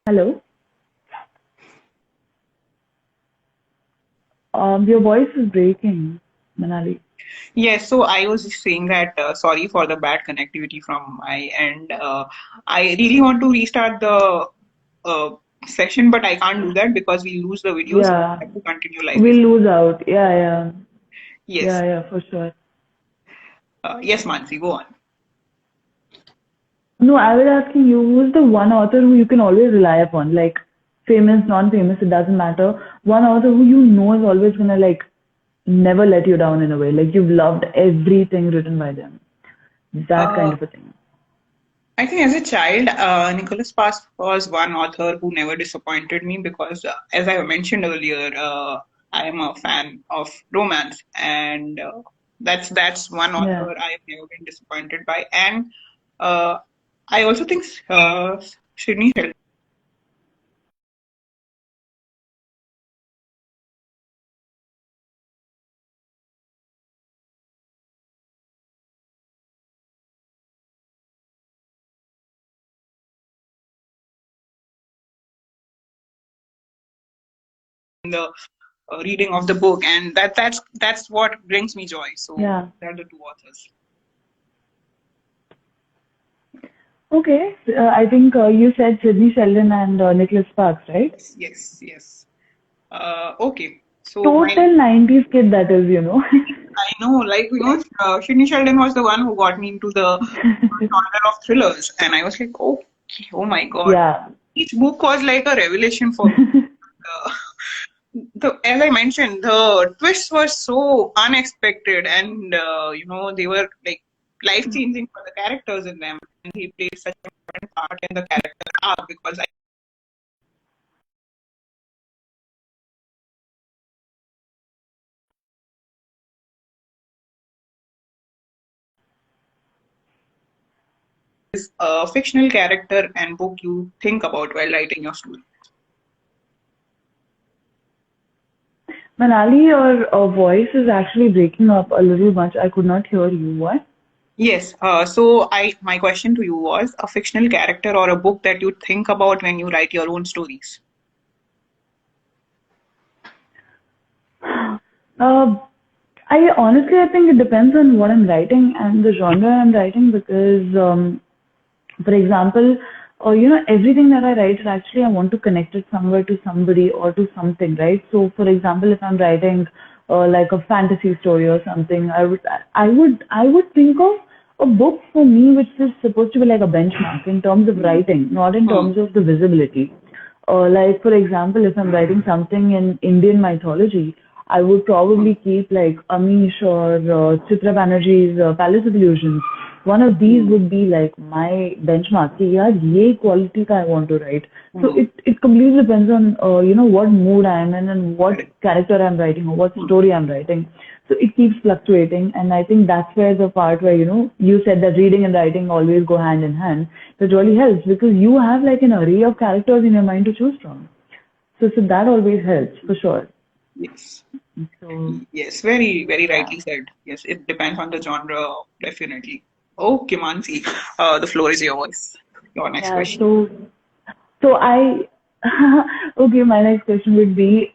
Hello, your voice is breaking, Manali. Yes, so I was just saying that sorry for the bad connectivity from my end. I really want to restart the uh, session, but I can't do that because we lose the video, so I Yeah, have to continue like we'll before. lose out. Yes. Yeah, for sure. Yes, Mansi, go on. No, I was asking you, who's the one author who you can always rely upon? Like, famous, non-famous, it doesn't matter. One author who you know is always gonna like never let you down in a way. Like you've loved everything written by them. That kind Uh, of a thing. I think as a child, Nicholas Sparks was one author who never disappointed me because, as I mentioned earlier, I am a fan of romance, and that's one Yeah. author I have never been disappointed by. And uh, I also think Sydney Sheldon in the reading of the book, and that's what brings me joy. So Yeah. they're the two authors. Okay. I think you said Sydney Sheldon and Nicholas Sparks, right? Yes, yes, yes. Okay, so my Total 90s kid that is. I know, like, Sydney Sheldon was the one who got me into the genre of thrillers, and I was like, oh, oh my God. Yeah. Each book was like a revelation for me. Uh, as I mentioned, the twists were so unexpected, and they were like life-changing for the characters in them, and he played such an important part in the character arc because I is a fictional character and book you think about while writing your story. Manali, your voice is actually breaking up a little much. I could not hear you. What? Yes. So my question to you was a fictional character or a book that you think about when you write your own stories. Uh, I think it depends on what I'm writing and the genre I'm writing because, for example, everything that I write is actually I want to connect it somewhere to somebody or to something, right? So, for example, if I'm writing like a fantasy story or something, I would think of a book for me which is supposed to be like a benchmark in terms of writing, not in Hmm. terms of the visibility. Like for example, if I'm writing something in Indian mythology, I would Hmm. probably keep like Amish or Chitra Banerjee's Palace of Illusions. one of these Hmm. would be like my benchmark. कि यार ये quality का I want to write. So Hmm. it completely depends on what mood I am in and what Correct. character I'm writing or what Hmm. story I'm writing. So it keeps fluctuating, and I think that's where the part where you said that reading and writing always go hand in hand. That really helps because you have like an array of characters in your mind to choose from. So that always helps for sure. Yes. So Yes, very, very yeah, rightly said. Yes, it depends on the genre, definitely. Okay, Mansi, the floor is yours. Your next yeah. question. So I okay. My next question would be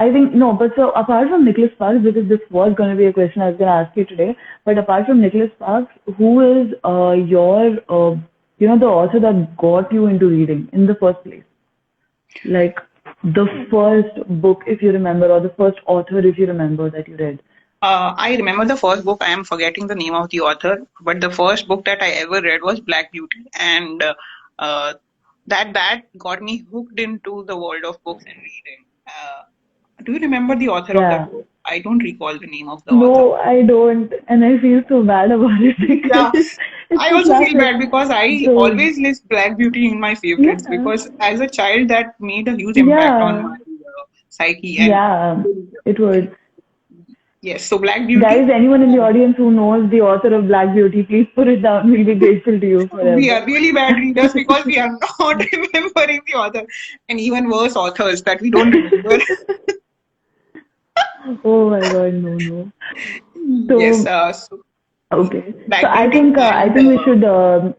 I think no, but so apart from Nicholas Sparks, because this was going to be a question I was going to ask you today, but apart from Nicholas Sparks, who is your the author that got you into reading in the first place? Like the first book, if you remember, or the first author, if you remember, that you read. I remember the first book. I am forgetting the name of the author, but the first book that I ever read was Black Beauty, and uh, that got me hooked into the world of books and reading. Do you remember the author of Yeah. that book? I don't recall the name of the author. No, I don't, and I feel so bad about it Yeah, because it's I a also feel classic. bad because I So always list Black Beauty in my favorites yeah, because as a child that made a huge impact on yeah, my psyche and yeah, it would. yes, so Black Beauty. Guys, anyone in the audience who knows the author of Black Beauty, please put it down. We'll be grateful to you We forever. are really bad readers because we are not remembering the author, and even worse, authors that we don't remember. Oh my God, no, no. Yes, So so okay, so Black I Beauty think and we should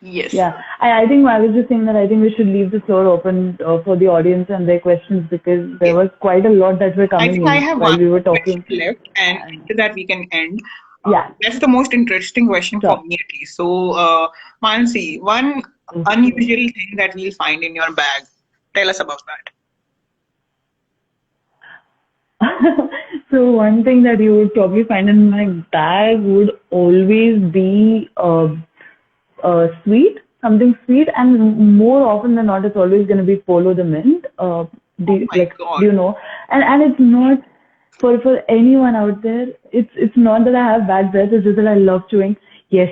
yes, yeah, I think I was just saying that I think we should leave the floor open for the audience and their questions because there yes. was quite a lot that were I coming think I in have while one we were question talking. left, and And after that we can end. yeah, That's the most interesting question for sure. me at least. So, Mansi, one Okay. unusual thing that we'll find in your bag. Tell us about that. So one thing that you would probably find in my bag would always be sweet, something sweet, and more often than not, it's always going to be Polo the Mint. Oh my Do God. you know? And it's not for anyone out there. It's not that I have bad breath. It's just that I love chewing. Yes.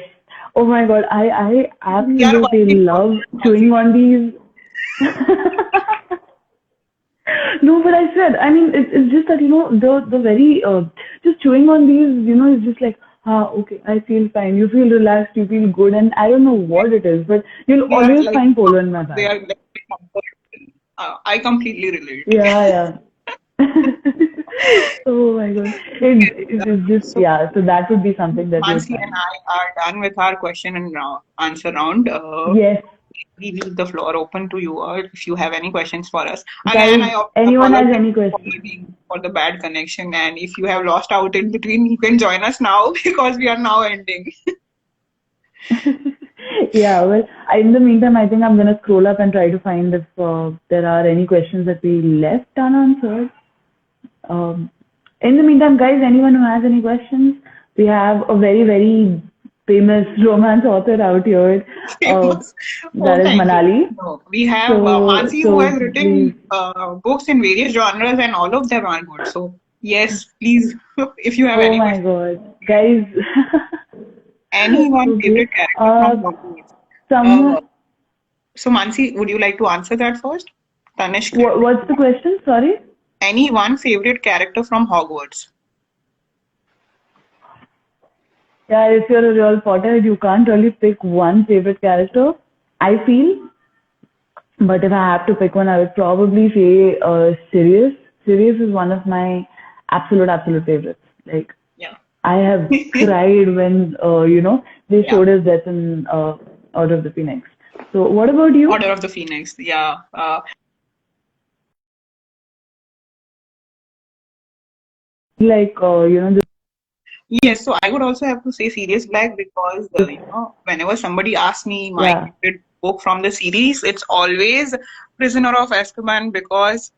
Oh my God, I We are absolutely vibing for love this, chewing Mansi. on these. No, but I said, I mean, it's just that, the very, just chewing on these, is just like, okay, I feel fine. You feel relaxed, you feel good, and I don't know what it is, but you'll They are always like find polo in my they bag. are like comfortable. I completely relate. Yeah, yeah. Oh my God. Yes. It's just, So yeah, so that would be something that you would Mansi and find. I are done with our question and answer round. Yes, We leave the floor open to you if you have any questions for us. Again, guys, I anyone has apologize any for questions? for the bad connection, and if you have lost out in between, you can join us now because we are now ending. Yeah, well, in the meantime, I think I'm gonna scroll up and try to find if there are any questions that we left unanswered. Um, in the meantime, guys, anyone who has any questions, we have a very, very famous romance author out here. Uh, Famous. that Oh, is thank you. Manali. No, we have So, Mansi who so has please, written books in various genres, and all of them are good. So yes, please, if you have oh any my questions, God, guys. any one Okay. favorite character from Hogwarts. Uh, Someone, so Mansi, would you like to answer that first? Tanishq, what's the question? Sorry. any one favorite character from Hogwarts? Yeah, if you're a real Potterhead, you can't really pick one favorite character. I feel, but if I have to pick one, I would probably say Sirius. Sirius is one of my absolute favorites. Like Yeah. I have cried when they Yeah. showed his death in Order of the Phoenix. So what about you? Order of the Phoenix. Yeah. Like Yes, so I would also have to say Sirius Black because whenever somebody asks me my yeah, favorite book from the series, it's always Prisoner of Azkaban because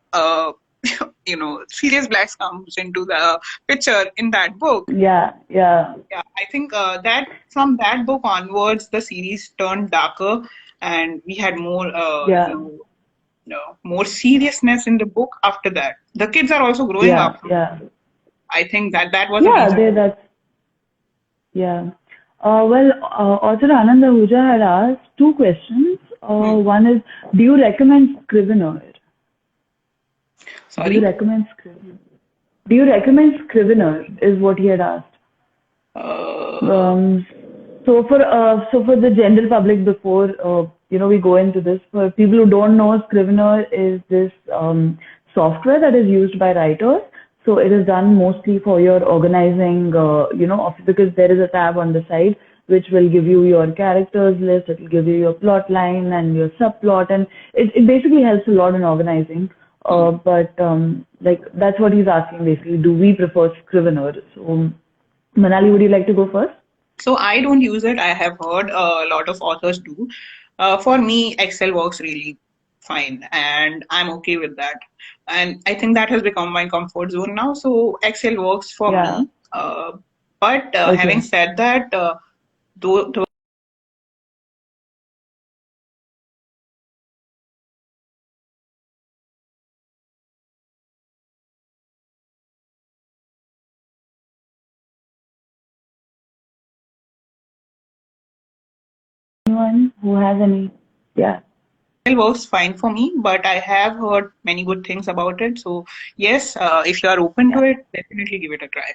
Sirius Black comes into the picture in that book. yeah, yeah, Yeah, I think that from that book onwards, the series turned darker, and we had more yeah, more seriousness in the book after that. The kids are also growing yeah, up. yeah, I think that was a yeah. reason. That's Yeah. Author Anand Ahuja had asked two questions. Hmm. One is, do you recommend Scrivener? Do you Sorry. recommend Scrivener? Do you recommend Scrivener? Is what he had asked. Uh, Um, so for the general public, before we go into this, for people who don't know, Scrivener is this software that is used by writers. So it is done mostly for your organizing, because there is a tab on the side which will give you your characters list, it will give you your plot line and your subplot, and it basically helps a lot in organizing. hmm. But like that's what he's asking basically. Do we prefer Scrivener? So Manali, would you like to go first? So I don't use it. I have heard a lot of authors do. For me, Excel works really fine, and I'm okay with that. And I think that has become my comfort zone now. So Excel works for Yeah. me. But having Okay. said that, though Anyone who has any? Yeah. Excel works fine for me, but I have heard many good things about it. So yes, if you are open Yeah. to it, definitely give it a try.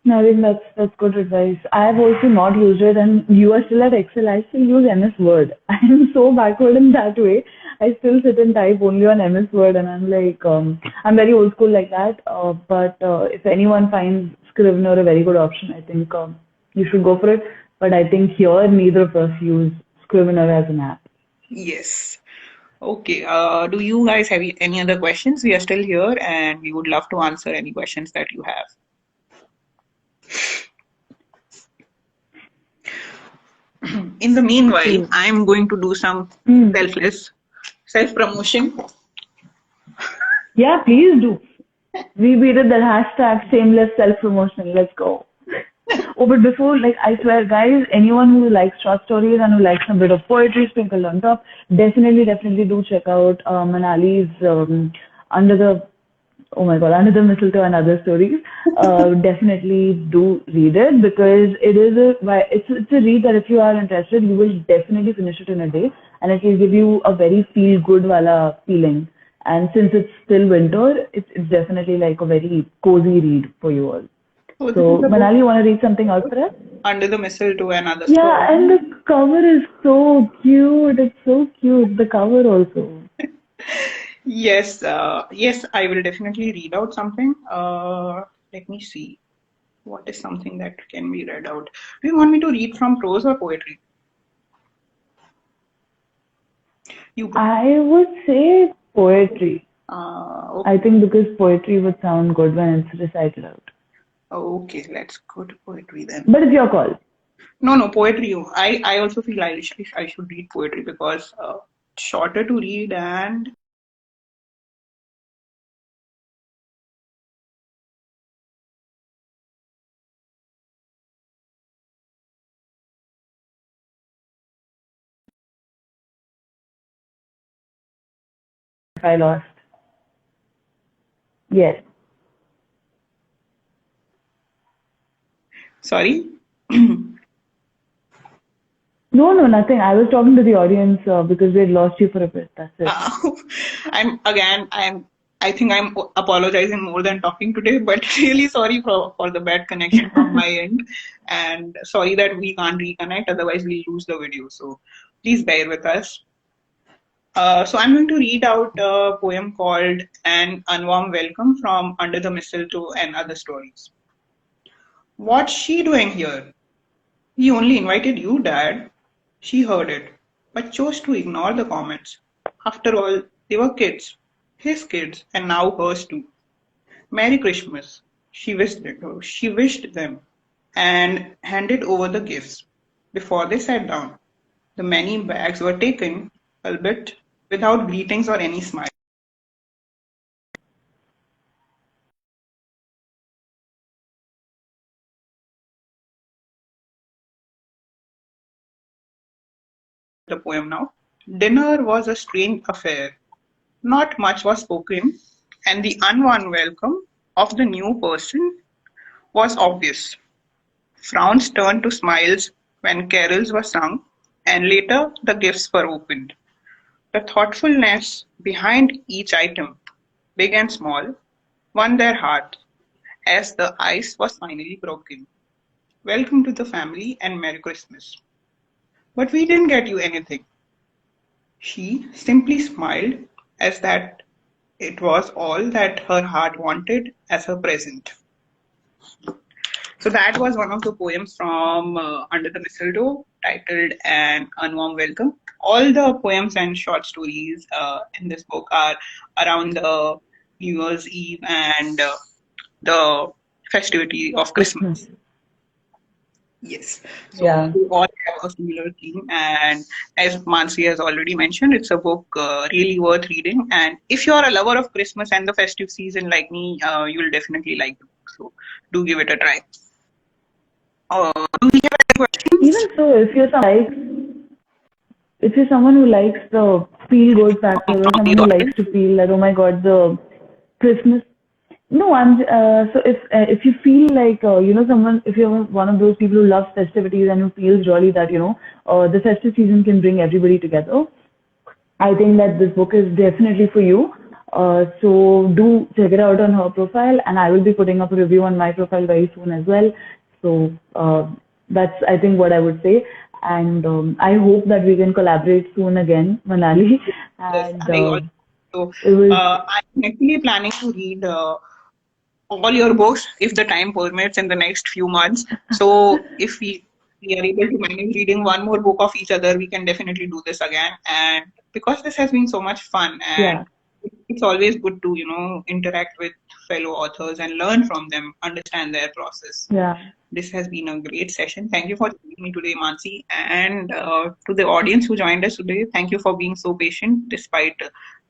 No, I think that's good advice. I have also not used it, and you are still at Excel. I still use MS Word. I'm so backward in that way. I still sit and type only on MS Word, and I'm like, I'm very old school like that. But if anyone finds Scrivener a very good option, I think you should go for it. But I think here neither of us use Scrivener as an app. Yes. Okay. Do you guys have any other questions? We are still here and we would love to answer any questions that you have. In the meanwhile, Okay. I'm going to do some Hmm. selfless self promotion. Yeah, please do. We did the hashtag shameless self promotion. Let's go. Oh, but before, like, I swear, guys, anyone who likes short stories and who likes a bit of poetry sprinkled on top, definitely do check out Manali's Under the, oh my God, Under the Mistletoe and Other Stories. Definitely do read it because it's a read that if you are interested, you will definitely finish it in a day, and it will give you a very feel good wala feeling. And since it's still winter, it's definitely like a very cozy read for you all. So, this is So, the book Manali, you want to read something out for us? Under the Mistletoe and Other Yeah, and Stories. the cover is so cute. It's so cute. The cover also. Yes, I will definitely read out something. Let me see. What is something that can be read out? Do you want me to read from prose or poetry? You pick. I would say poetry. I Okay. think because poetry would sound good when it's recited out. Okay, let's go to poetry then. But it's your call. No, no, poetry. I also feel I should read poetry because shorter to read and If I lost. Yes. sorry. No, no, nothing. I was talking to the audience because we had lost you for a bit. That's it. Uh, I think I'm apologizing more than talking today, but really sorry for the bad connection from my end, and sorry that we can't reconnect. Otherwise, we'll lose the video. So please bear with us. So I'm going to read out a poem called "An Unwarm Welcome" from Under the Mistletoe and Other Stories. What's she doing here? He only invited you, Dad. She heard it, but chose to ignore the comments. After all, they were kids. His kids, and now hers too. Merry Christmas. She wished them and handed over the gifts. Before they sat down, the many bags were taken, albeit without greetings or any smile. The poem now. Dinner was a strange affair. Not much was spoken, and the unwarm welcome of the new person was obvious. Frowns turned to smiles when carols were sung, and later the gifts were opened. The thoughtfulness behind each item, big and small, won their heart as the ice was finally broken. Welcome to the family and Merry Christmas. But we didn't get you anything. She simply smiled as that it was all that her heart wanted as her present. So that was one of the poems from Under the Mistletoe, titled An Unwarm Welcome. All the poems and short stories in this book are around the New Year's Eve and the festivity of Christmas. Christmas. Yes. So Yeah. they all have a similar theme, and as Mansi has already mentioned, it's a book really worth reading. And if you are a lover of Christmas and the festive season like me, you'll definitely like the book. So do give it a try. Do we have any questions? Even so, if you're someone who likes the feel good factor or From someone the who likes audience? to feel that, oh my God, the Christmas. No, so if you feel like someone, if you're one of those people who loves festivities and who feels really that the festive season can bring everybody together, I think that this book is definitely for you. So do check it out on her profile, and I will be putting up a review on my profile very soon as well. So that's, I think, what I would say. And I hope that we can collaborate soon again, Manali. Yes, And I also. So it was, I'm actually planning to read all your books if the time permits in the next few months. So if we are able to manage reading one more book of each other, we can definitely do this again. And because this has been so much fun, and yeah, it's always good to interact with fellow authors and learn from them, understand their process. yeah. This has been a great session. Thank you for joining me today, Mansi. And to the audience who joined us today, thank you for being so patient despite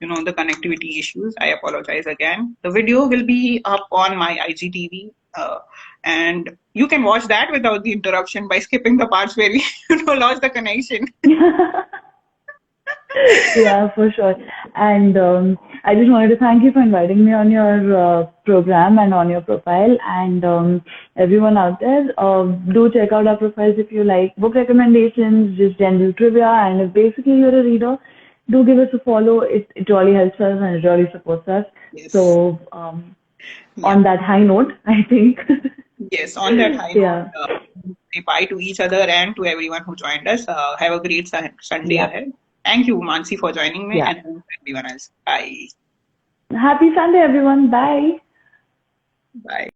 the connectivity issues. I apologize again. The video will be up on my IGTV, and you can watch that without the interruption by skipping the parts where we lost the connection. Yeah, for sure. And I just wanted to thank you for inviting me on your program and on your profile. And everyone out there, do check out our profiles if you like book recommendations, just general trivia. And if basically you're a reader, do give us a follow. It really helps us and it really supports us. Yes. So, Yeah. on that high note, I think, Yes. On that high note, yeah, say bye to each other and to everyone who joined us. Have a great Sunday yeah, ahead. Thank you, Mansi, for joining me, yeah. and thank you everyone else. Bye. Happy Sunday, everyone. Bye. Bye.